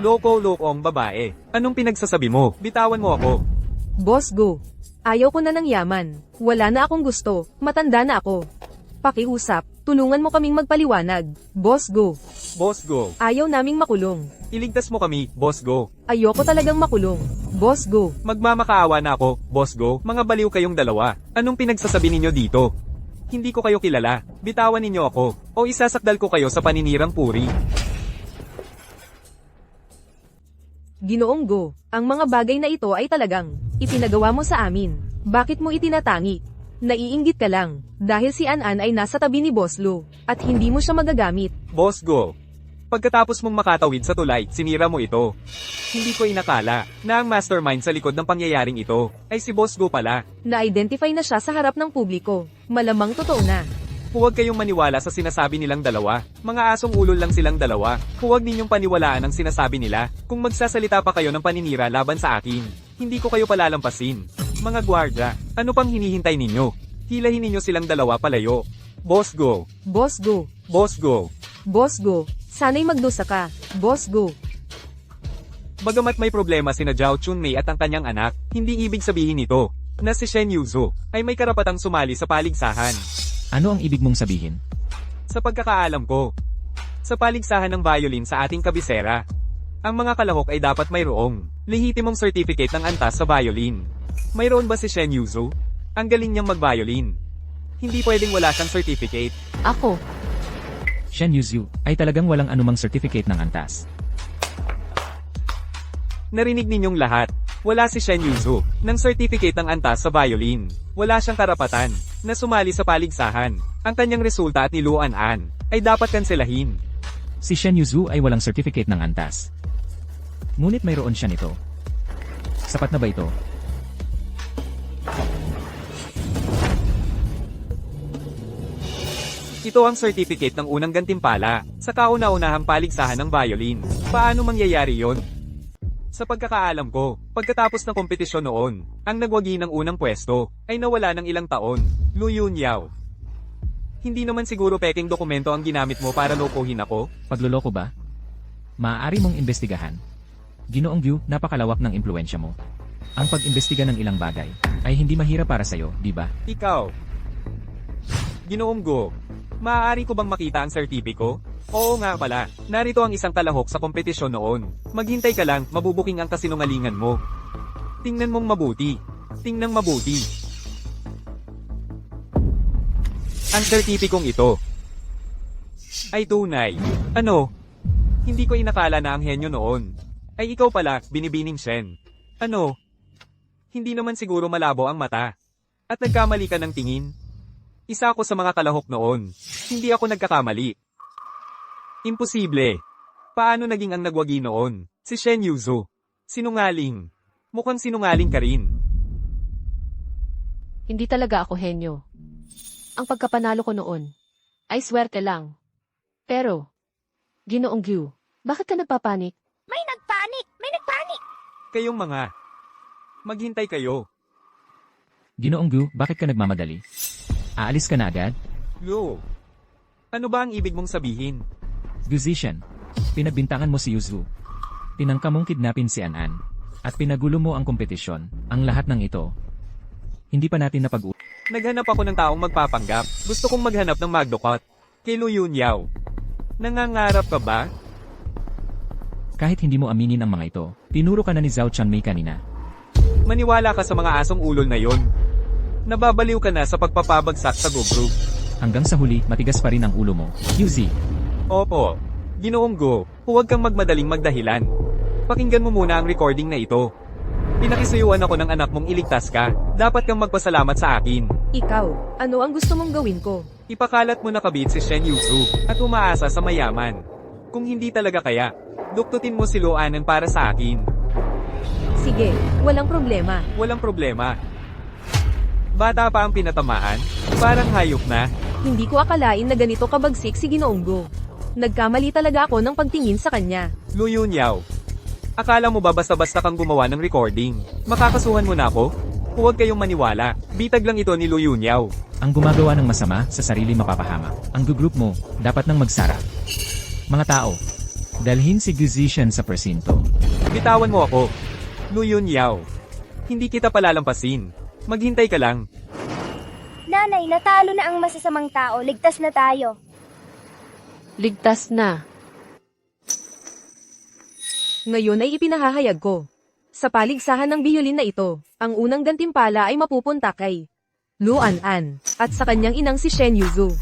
loko-loko ang babae. Anong pinagsasabi mo? Bitawan mo ako. Boss Go. Ayaw ko na ng yaman, wala na akong gusto, matanda na ako. Pakiusap, tulungan mo kaming magpaliwanag, Boss Go. Boss Go. Ayaw naming makulong. Iligtas mo kami, Boss Go. Ayoko talagang makulong, Boss Go. Magmamakaawa na ako, Boss Go. Mga baliw kayong dalawa. Anong pinagsasabi ninyo dito? Hindi ko kayo kilala. Bitawan ninyo ako. O isasakdal ko kayo sa paninirang puri. Ginoong Go, ang mga bagay na ito ay talagang ipinagawa mo sa amin. Bakit mo itinatangi? Naiinggit ka lang, dahil si An-An ay nasa tabi ni Boss Lu, at hindi mo siya magagamit. Boss Go. Pagkatapos mong makatawid sa tulay, sinira mo ito. Hindi ko inakala na ang mastermind sa likod ng pangyayaring ito ay si Boss Go pala. Na-identify na siya sa harap ng publiko. Malamang totoo na. Huwag kayong maniwala sa sinasabi nilang dalawa. Mga asong ulol lang silang dalawa. Huwag ninyong paniwalaan ang sinasabi nila. Kung magsasalita pa kayo ng paninira laban sa akin, hindi ko kayo palalampasin. Mga gwardya, ano pang hinihintay ninyo? Hilahin ninyo silang dalawa palayo. Boss Go. Boss Go. Boss Go. Boss Go. Sana'y magdusa ka. Boss Go. Bagamat may problema sina Zhao Chunmei at ang kanyang anak, hindi ibig sabihin nito na si Shen Yuzu ay may karapatang sumali sa paligsahan. Ano ang ibig mong sabihin? Sa pagkakaalam ko, sa paligsahan ng violin sa ating kabisera, ang mga kalahok ay dapat mayroong lehitimong certificate ng antas sa violin. Mayroon ba si Shen Yuzu? Ang galing niyang mag-violin. Hindi pwedeng wala siyang certificate. Ako. Shen Yuzu ay talagang walang anumang certificate ng antas. Narinig ninyong lahat. Wala si Shen Yuzu ng certificate ng antas sa violin. Wala siyang karapatan na sumali sa paligsahan. Ang kanyang resulta at ni Lu An-An ay dapat kanselahin. Si Shen Yuzu ay walang certificate ng antas. Ngunit mayroon siya nito. Sapat na ba ito? Ito ang certificate ng unang gantimpala sa kauna-unahang paligsahan ng violin. Paano mangyayari yon? Sa pagkakaalam ko, pagkatapos ng kompetisyon noon, ang nagwagi ng unang pwesto ay nawala ng ilang taon, Lu Yunyao. Hindi naman siguro peking dokumento ang ginamit mo para lokohin ako? Pagluloko ba? Maaari mong imbestigahan. Ginoong View, napakalawak ng impluensya mo. Ang pag-imbestiga ng ilang bagay ay hindi mahirap para sa'yo, di ba? Ikaw. Ginoong Go, maaari ko bang makita ang sertipiko? Oo nga pala, narito ang isang kalahok sa kompetisyon noon. Maghintay ka lang, mabubuking ang kasinungalingan mo. Tingnan mong mabuti. Tingnan mabuti. Ang sertipikong ito ay tunay. Ano? Hindi ko inakala na ang henyo noon ay ikaw pala, Binibining Shen. Ano? Hindi naman siguro malabo ang mata. At nagkamali ka ng tingin. Isa ako sa mga kalahok noon. Hindi ako nagkakamali. Imposible. Paano naging ang nagwagi noon? Si Shen Yuzu. Sinungaling. Mukhang sinungaling ka rin. Hindi talaga ako henyo. Ang pagkapanalo ko noon ay swerte lang. Pero, Ginoong Gyu, bakit ka nagpapanik? May nagpanik! May nagpanik! Kayong mga. Maghintay kayo. Ginoong View, bakit ka nagmamadali? Aalis ka na agad? Lu. Ano ba ang ibig mong sabihin? Musician, pinagbintangan mo si Yuzu. Tinangka mong kidnapin si An-An. At pinagulo mo ang kompetisyon. Ang lahat ng ito. Hindi pa natin napag-usapan. Naghanap ako ng taong magpapanggap. Gusto kong maghanap ng Magdokot. Kay Lu Yunyao. Nangangarap ka ba? Kahit hindi mo aminin ang mga ito, tinuro ka na ni Zhao Chanmei kanina. Maniwala ka sa mga asong ulol na yon. Nababaliw ka na sa pagpapabagsak sa Go Group. Hanggang sa huli, matigas pa rin ang ulo mo. Yuzi, Opo. Ginoong Go, huwag kang magmadaling magdahilan. Pakinggan mo muna ang recording na ito. Pinakisuyuan ako ng anak mong iligtas ka. Dapat kang magpasalamat sa akin. Ikaw, ano ang gusto mong gawin ko? Ipakalat mo na kabit si Shen Yuzu at umaasa sa mayaman. Kung hindi talaga kaya, duktutin mo si Luanan para sa akin. Sige, walang problema. Walang problema. Bata pa ang pinatamaan, parang hayop na. Hindi ko akalain na ganito kabagsik si Ginoong Go. Nagkamali talaga ako ng pagtingin sa kanya. Lu Yunyaw. Akala mo ba basta-basta kang gumawa ng recording? Makakasuhan mo na ako? Huwag kayong maniwala. Bitag lang ito ni Lu Yunyaw. Ang gumagawa ng masama sa sarili mapapahamak. Ang group mo, dapat nang magsara. Mga tao, dalhin si Guzishan sa presinto. Bitawan mo ako. Lu Yunyaw. Hindi kita palalampasin. Maghintay ka lang. Nanay, natalo na ang masasamang tao. Ligtas na tayo. Ligtas na. Ngayon ay ipinahahayag ko. Sa paligsahan ng biyolin na ito, ang unang gantimpala ay mapupunta kay Luanan at sa kanyang inang si Shen Yuzu.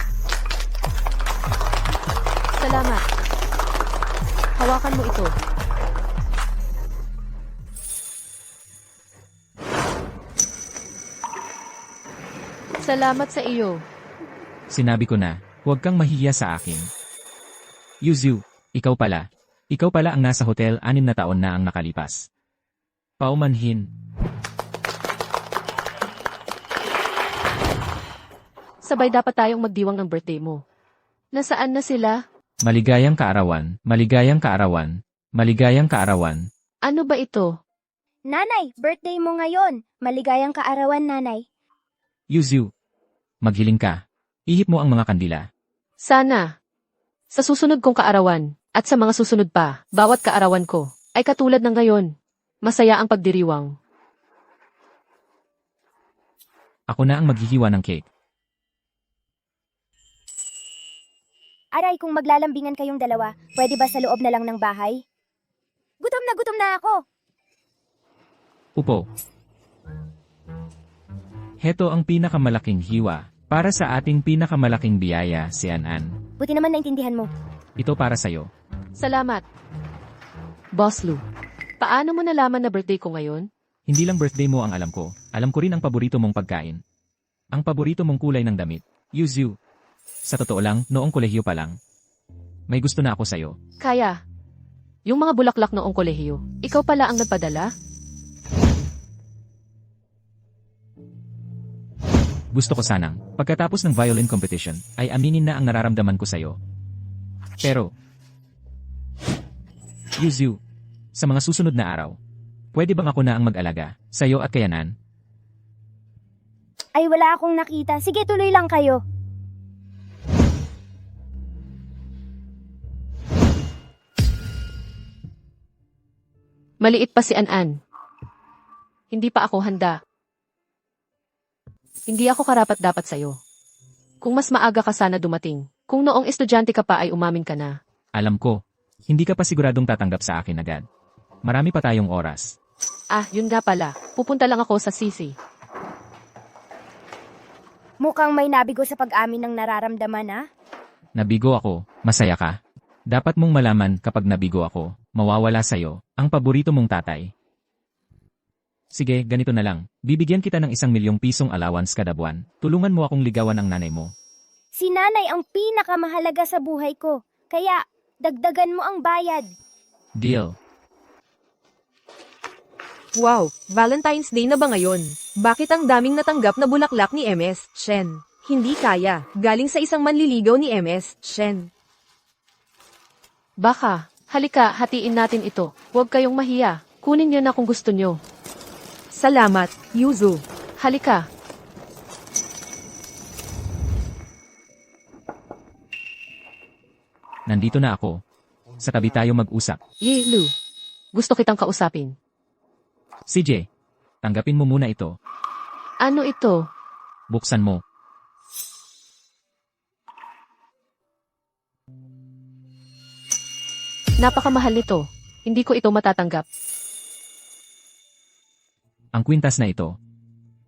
Salamat. Hawakan mo ito. Salamat sa iyo. Sinabi ko na, huwag kang mahihiya sa akin. Yuzu, ikaw pala. Ikaw pala ang nasa hotel 6 na taon na ang nakalipas. Paumanhin. Sabay dapat tayong magdiwang ng birthday mo. Nasaan na sila? Maligayang kaarawan, maligayang kaarawan, maligayang kaarawan. Ano ba ito? Nanay, birthday mo ngayon. Maligayang kaarawan, nanay. Yuzu, maghiling ka. Ihip mo ang mga kandila. Sana. Sa susunod kong kaarawan, at sa mga susunod pa, bawat kaarawan ko, ay katulad ng ngayon. Masaya ang pagdiriwang. Ako na ang maghihiwa ng cake. Aray, kung maglalambingan kayong dalawa, pwede ba sa loob na lang ng bahay? Gutom na ako. Upo. Heto ang pinakamalaking hiwa. Para sa ating pinakamalaking biyaya, si An-An. Buti naman naintindihan mo. Ito para sa'yo. Salamat. Boss Lu, paano mo nalaman na birthday ko ngayon? Hindi lang birthday mo ang alam ko. Alam ko rin ang paborito mong pagkain. Ang paborito mong kulay ng damit. Yuzu. Sa totoo lang, noong kolehiyo pa lang. May gusto na ako sa'yo. Kaya, yung mga bulaklak noong kolehiyo, ikaw pala ang nagpadala? Gusto ko sanang, pagkatapos ng violin competition, ay aminin na ang nararamdaman ko sa'yo. Pero, Yuzu, sa mga susunod na araw, pwede bang ako na ang mag-alaga, sa'yo at kay An-An? Ay, wala akong nakita. Sige, tuloy lang kayo. Maliit pa si An-An. Hindi pa ako handa. Hindi ako karapat-dapat sa'yo. Kung mas maaga ka sana dumating, kung noong estudyante ka pa ay umamin ka na. Alam ko, hindi ka pa siguradong tatanggap sa akin agad. Marami pa tayong oras. Ah, yun nga pala. Pupunta lang ako sa Sisi. Mukhang may nabigo sa pag-amin ng nararamdaman, ha? Nabigo ako, masaya ka? Dapat mong malaman kapag nabigo ako, mawawala sa'yo, ang paborito mong tatay. Sige, ganito na lang. Bibigyan kita ng 1,000,000 pisong allowance kada buwan. Tulungan mo akong ligawan ang nanay mo. Si nanay ang pinakamahalaga sa buhay ko. Kaya, dagdagan mo ang bayad. Deal. Wow, Valentine's Day na ba ngayon? Bakit ang daming natanggap na bulaklak ni MS, Shen? Hindi kaya. Galing sa isang manliligaw ni MS, Shen. Baka, halika, hatiin natin ito. Huwag kayong mahiya. Kunin niyo na kung gusto niyo. Salamat, Yuzu. Halika. Nandito na ako. Sa tabi tayo mag-usap. Lu, gusto kitang kausapin. CJ, tanggapin mo muna ito. Ano ito? Buksan mo. Napakamahal nito. Hindi ko ito matatanggap. Ang kwintas na ito.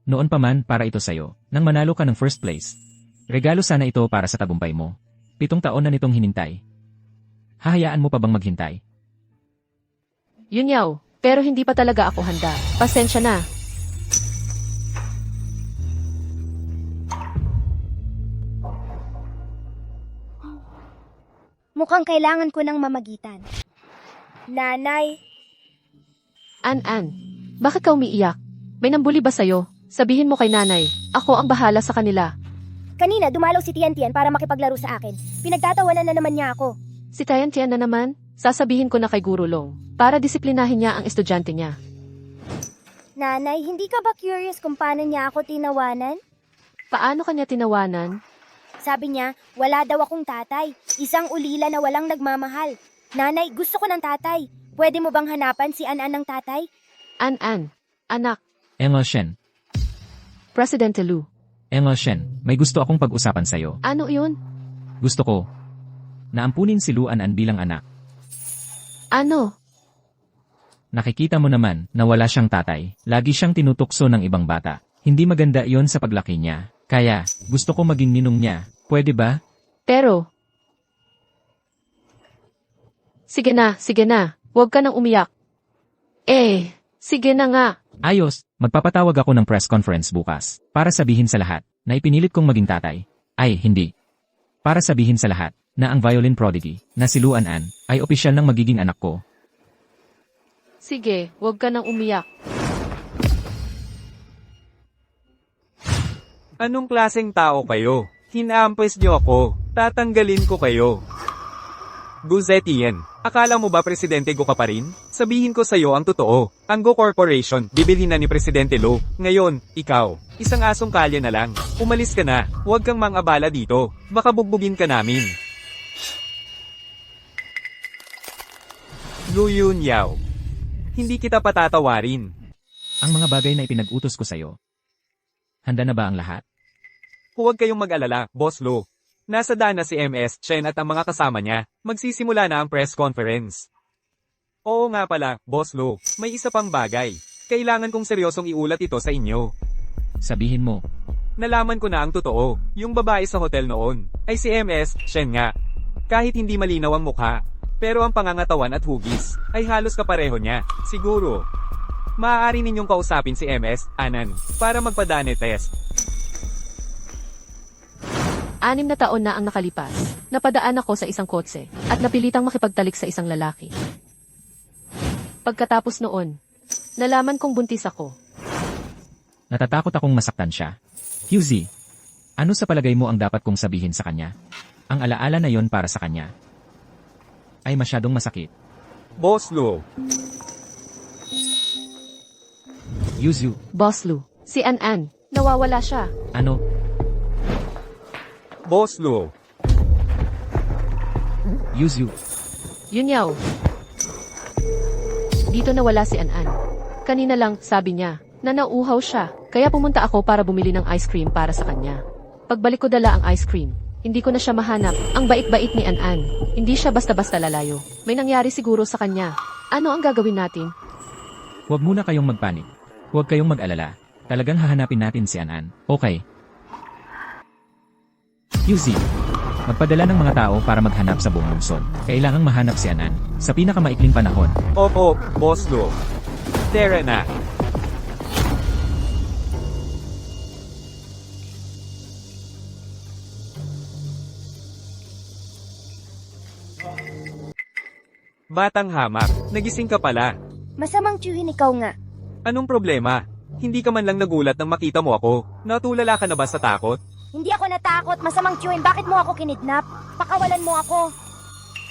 Noon pa man para ito sa'yo, nang manalo ka ng first place. Regalo sana ito para sa tagumpay mo. 7 taon na nitong hinintay. Hahayaan mo pa bang maghintay? Yun yaw, Pero hindi pa talaga ako handa. Pasensya na. Mukhang kailangan ko ng mamagitan. Nanay, An, bakit ka umiiyak? May nambuli ba sa'yo? Sabihin mo kay nanay, ako ang bahala sa kanila. kanina dumalaw si Tian para makipaglaro sa akin. Pinagtatawanan na naman niya ako. Si Tian na naman, sasabihin ko na kay Guro Long, para disiplinahin niya ang estudyante niya. Nanay, hindi ka ba curious kung paano niya ako tinawanan? Paano kanya tinawanan? Sabi niya, wala daw akong tatay. Isang ulila na walang nagmamahal. Nanay, gusto ko ng tatay. Pwede mo bang hanapan si An ng tatay? An, anak, Engel Shen, Presidente Lu. Engel Shen, may gusto akong pag-usapan sa'yo. Ano yun? Gusto ko na ampunin si Lu An bilang anak. Ano? Nakikita mo naman na wala siyang tatay. Lagi siyang tinutukso ng ibang bata. Hindi maganda iyon sa paglaki niya. Kaya, gusto ko maging ninong niya. Pwede ba? Pero... Sige na. Huwag ka nang umiyak. Sige na nga. Ayos, magpapatawag ako ng press conference bukas. Para sabihin sa lahat na ipinilit kong maging tatay. Ay, hindi. Para sabihin sa lahat na ang violin prodigy na si Lu An ay opisyal ng magiging anak ko. Sige, huwag ka nang umiyak. Anong klaseng tao kayo? Hinampes niyo ako. Tatanggalin ko kayo. Guzetian, akala mo ba Presidente Go ka pa rin? Sabihin ko sa'yo ang totoo. Ang Go Corporation, bibilhin na ni Presidente Lo. Ngayon, ikaw, isang asong kalye na lang. Umalis ka na. Huwag kang mang-abala dito. Baka bugbugin ka namin. Lu Yunyao. Hindi kita patatawarin. Ang mga bagay na ipinag-utos ko sa'yo. Handa na ba ang lahat? Huwag kayong mag-alala, Boss Lo. Nasa daan na si MS Chen at ang mga kasama niya. Magsisimula na ang press conference. Oo nga pala, Boss Lo. May isa pang bagay. Kailangan kong seryosong iulat ito sa inyo. Sabihin mo. Nalaman ko na ang totoo. Yung babae sa hotel noon ay si MS Chen nga. Kahit hindi malinaw ang mukha. Pero ang pangangatawan at hugis ay halos kapareho niya. Siguro. Maaari ninyong kausapin si MS Anan para magpa-DNA test. 6 na taon na ang nakalipas. Napadaan ako sa isang kotse at napilitang makipagtalik sa isang lalaki. Pagkatapos noon, nalaman kong buntis ako. Natatakot akong masaktan siya. Hughes, ano sa palagay mo ang dapat kong sabihin sa kanya? Ang alaala na yon para sa kanya ay masyadong masakit. Boss Lo. Yuzu, Boss Lu, si An, nawawala siya. ano? Boss Lo. Yuzu, Yunyaw. Dito nawala si An. Kanina lang, sabi niya, na nauuhaw siya, kaya pumunta ako para bumili ng ice cream para sa kanya. Pagbalik ko dala ang ice cream, hindi ko na siya mahanap. Ang bait-bait ni An. Hindi siya basta-basta lalayo. May nangyari siguro sa kanya. Ano ang gagawin natin? huwag muna kayong magpanik. Huwag kayong mag-alala. Talagang hahanapin natin si An. Okay. Yuzi, magpadala ng mga tao para maghanap sa buong lungsod. Kailangang mahanap si An sa pinakamaikling panahon. Opo, Boss Lo. Tara na. Batang hamak, nagising ka pala. Masamang tiyuhin ikaw nga. Anong problema? Hindi ka man lang nagulat nang makita mo ako. Natulala ka na ba sa takot? Hindi ako natakot, masamang tiyuhin. Bakit mo ako kinidnap? Pakawalan mo ako.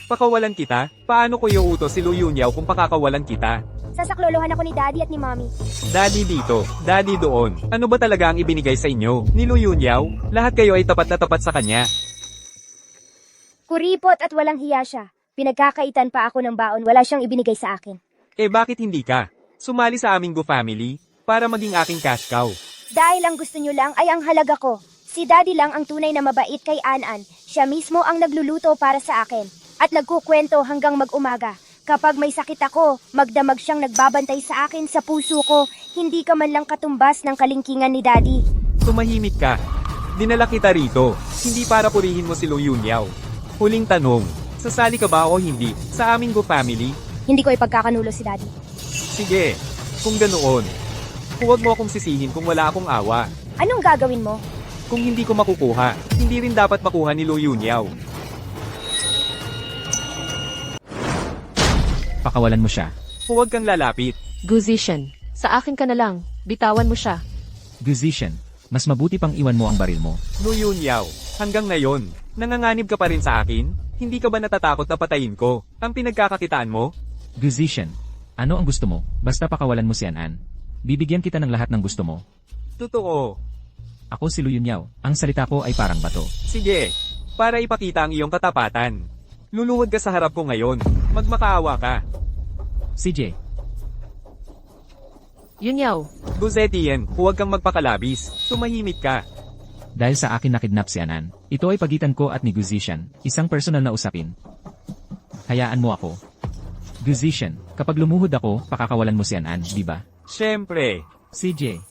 Pakawalan kita? Paano ko iuutos si Lu Yunyao kung pakakawalan kita? Sasaklolohan ako ni Daddy at ni Mommy. Daddy dito, Daddy doon. Ano ba talaga ang ibinigay sa inyo? Ni Lu Yunyao? Lahat kayo ay tapat na tapat sa kanya. Kuripot at walang hiya siya. Pinagkakaitan pa ako ng baon, wala siyang ibinigay sa akin. Eh bakit hindi ka? Sumali sa aming Go Family para maging aking cash cow. Dahil ang gusto niyo lang ay ang halaga ko. Si Daddy lang ang tunay na mabait kay An. Siya mismo ang nagluluto para sa akin. At nagkukwento hanggang mag-umaga. Kapag may sakit ako, magdamag siyang nagbabantay sa akin sa puso ko. Hindi ka man lang katumbas ng kalingkingan ni Daddy. Tumahimik ka. Dinala kita rito. Hindi para purihin mo si Lu Yunyao. Huling tanong. Sasali ka ba o hindi sa aming Go Family? Hindi ko ipagkakanulo si Daddy. Sige, kung ganoon. Huwag mo akong sisihin kung wala akong awa. Anong gagawin mo? Kung hindi ko makukuha, hindi rin dapat makuha ni Lu Yunyao. Pakawalan mo siya. Huwag kang lalapit. Guzishan, sa akin ka na lang. Bitawan mo siya. Guzishan, mas mabuti pang iwan mo ang baril mo. Lu Yunyao, hanggang ngayon, nanganganib ka pa rin sa akin? Hindi ka ba natatakot na patayin ko? Ang pinagkakakitaan mo? Guzishan, ano ang gusto mo? Basta pakawalan mo si An-An. Bibigyan kita ng lahat ng gusto mo. Totoo. Ako si Lu Yunyao. Ang salita ko ay parang bato. Sige, para ipakita ang iyong katapatan. Luluhod ka sa harap ko ngayon. Magmakaawa ka. CJ, Yunyaw, Guzetian, huwag kang magpakalabis. Tumahimik ka. dahil sa akin nakidnap si An-An, ito ay pagitan ko at ni Guzishan, isang personal na usapin. Hayaan mo ako. Guzishan, kapag lumuhod ako, pakakawalan mo si An-An, di ba? Siyempre. CJ,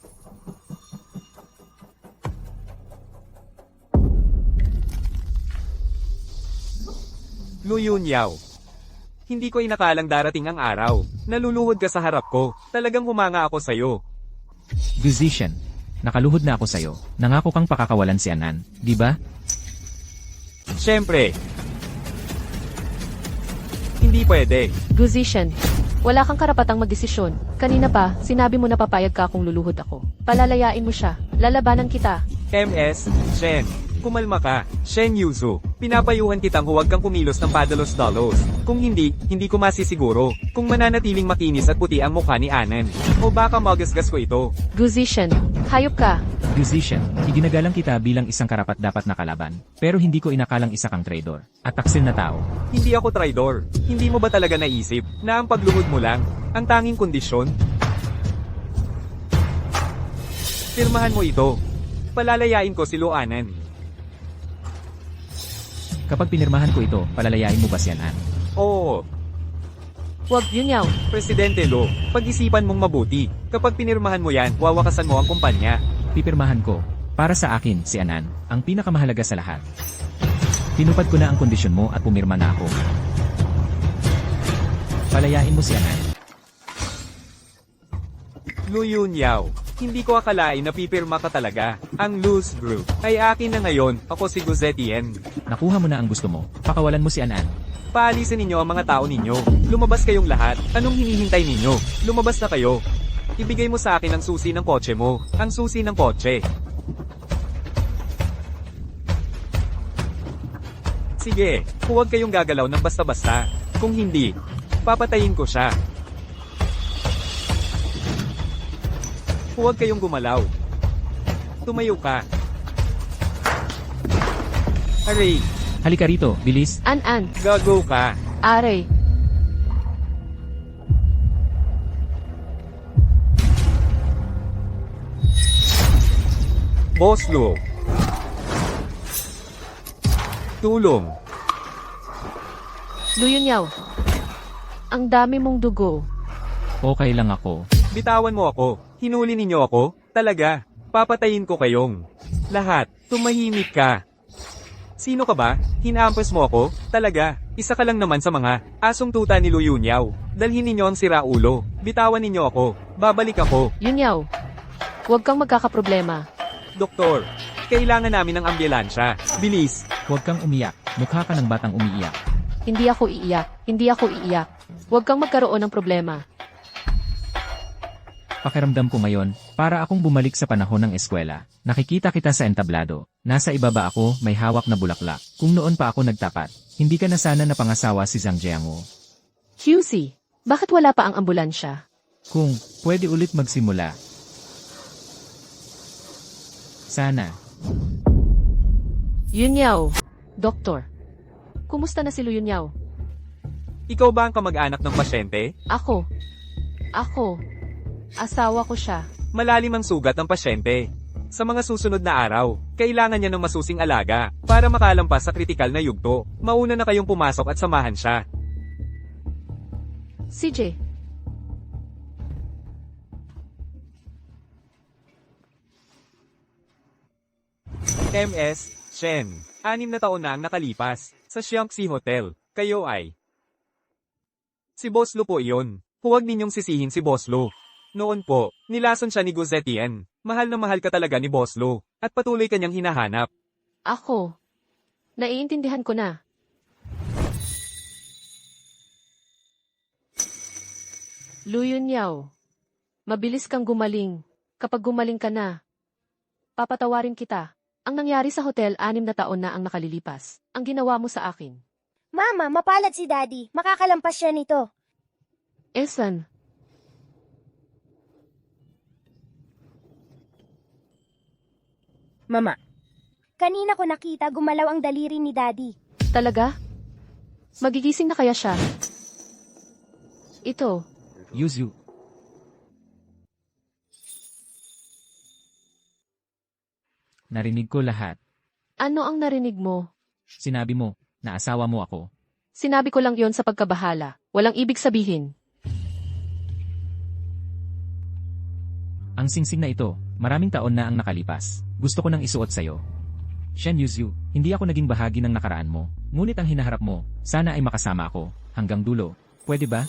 Lu Yunyao. Hindi ko inakalang darating ang araw. Naluluhod ka sa harap ko. Talagang humanga ako sa'yo. Guzishan, nakaluhod na ako sa'yo. Nangako kang pakakawalan si An-An, di ba? Siyempre. Hindi pwede. Guzishan, wala kang karapatang magdesisyon. Kanina pa, sinabi mo na papayag ka kung luluhod ako. Palalayain mo siya. Lalabanan kita. MS, Shen. Kumalma ka. Shen Yuzu. Pinapayuhan kitang huwag kang kumilos ng padalos-dalos. Kung hindi, hindi ko masisiguro. Kung mananatiling makinis at puti ang mukha ni Anan. O baka magasgas ko ito. Guzishan, hayop ka. Guzishan, iginagalang kita bilang isang karapat-dapat na kalaban, pero hindi ko inakalang isa kang traitor, at taksil na tao. Hindi ako traidor. Hindi mo ba talaga naisip na ang pagluhod mo lang, ang tanging kondisyon? Pirmahan mo ito. Palalayain ko si Luanan. Kapag pinirmahan ko ito, palalayain mo ba si An-An? Oo, Huwag Yunyaw. Presidente Lo, pag-isipan mong mabuti. Kapag pinirmahan mo yan, wawakasan mo ang kumpanya. Pipirmahan ko. Para sa akin, si An-An, ang pinakamahalaga sa lahat. Tinupad ko na ang kondisyon mo at pumirma na ako. Palayain mo si An-An. Lu Yunyao, hindi ko akalain na pipirma ka talaga. Ang Luz Group ay akin na ngayon. Ako si Guzetian. Nakuha mo na ang gusto mo. Pakawalan mo si An-An. Paalisin ninyo ang mga tao ninyo. Lumabas kayong lahat. Anong hinihintay ninyo? Lumabas na kayo. Ibigay mo sa akin ang susi ng kotse mo. Ang susi ng kotse. Sige, huwag kayong gagalaw ng basta-basta. Kung hindi, papatayin ko siya. Huwag kayong gumalaw. Tumayo ka. Aray, Halika rito, bilis. An-An, gago ka. Aray. Boss Lu. Tulong. Lu Yunyaw. Ang dami mong dugo. Okay lang ako. Bitawan mo ako. Hinuli ninyo ako. Talaga. Papatayin ko kayong lahat. Tumahimik ka. Sino ka ba? Hinaampas mo ako? Talaga. Isa ka lang naman sa mga asong tuta ni Lu Yunyao. Dalhin ninyo ang siraulo. Bitawan ninyo ako. Babalik ako. Yunyaw. Huwag kang magkakaproblema. Doktor, kailangan namin ng ambulansya. Bilis. Huwag kang umiyak. Mukha ka ng batang umiiyak. Hindi ako iiyak. Hindi ako iiyak. Huwag kang magkaroon ng problema. Pakiramdam ko ngayon, para akong bumalik sa panahon ng eskwela. Nakikita kita sa entablado. Nasa ibaba ako, may hawak na bulaklak. Kung noon pa ako nagtapat, hindi ka na sana napangasawa si Zhang Jiangwo. QC, bakit wala pa ang ambulansya? Kung pwede ulit magsimula. Sana. Yunyaw. Doktor. Kumusta na si Lu Yunyaw? Ikaw ba ang kamag-anak ng pasyente? Ako. Asawa ko siya. Malalim ang sugat ng pasyente. Sa mga susunod na araw, kailangan niya ng masusing alaga para makalampas sa kritikal na yugto. Mauna na kayong pumasok at samahan siya. CJ. MS, Shen. 6 na taon na ang nakalipas sa Xiangxi Hotel. Kayo ay... Si Boss Lu po iyon. Huwag ninyong sisihin si Boss Lo. Noon po, nilason siya ni Guzetien. Mahal na mahal ka talaga ni Boss Lo, at patuloy kanyang hinahanap. Ako. Naiintindihan ko na. Lu Yunyao. Mabilis kang gumaling. Kapag gumaling ka na, papatawarin kita. Ang nangyari sa hotel, 6 na taon na ang nakalilipas. Ang ginawa mo sa akin. Mama, mapalad si Daddy. Makakalampas siya nito. Esan, Mama. Kanina ko nakita gumalaw ang daliri ni Daddy. talaga? Magigising na kaya siya? Ito, Yuzu. Narinig ko lahat. ano ang narinig mo? Sinabi mo, na asawa mo ako. Sinabi ko lang yon sa pagkabahala. Walang ibig sabihin. Ang singsing na ito, maraming taon na ang nakalipas. Gusto ko nang isuot sa'yo. Shen Yuzu, hindi ako naging bahagi ng nakaraan mo. Ngunit ang hinaharap mo, sana ay makasama ako. Hanggang dulo. Pwede ba?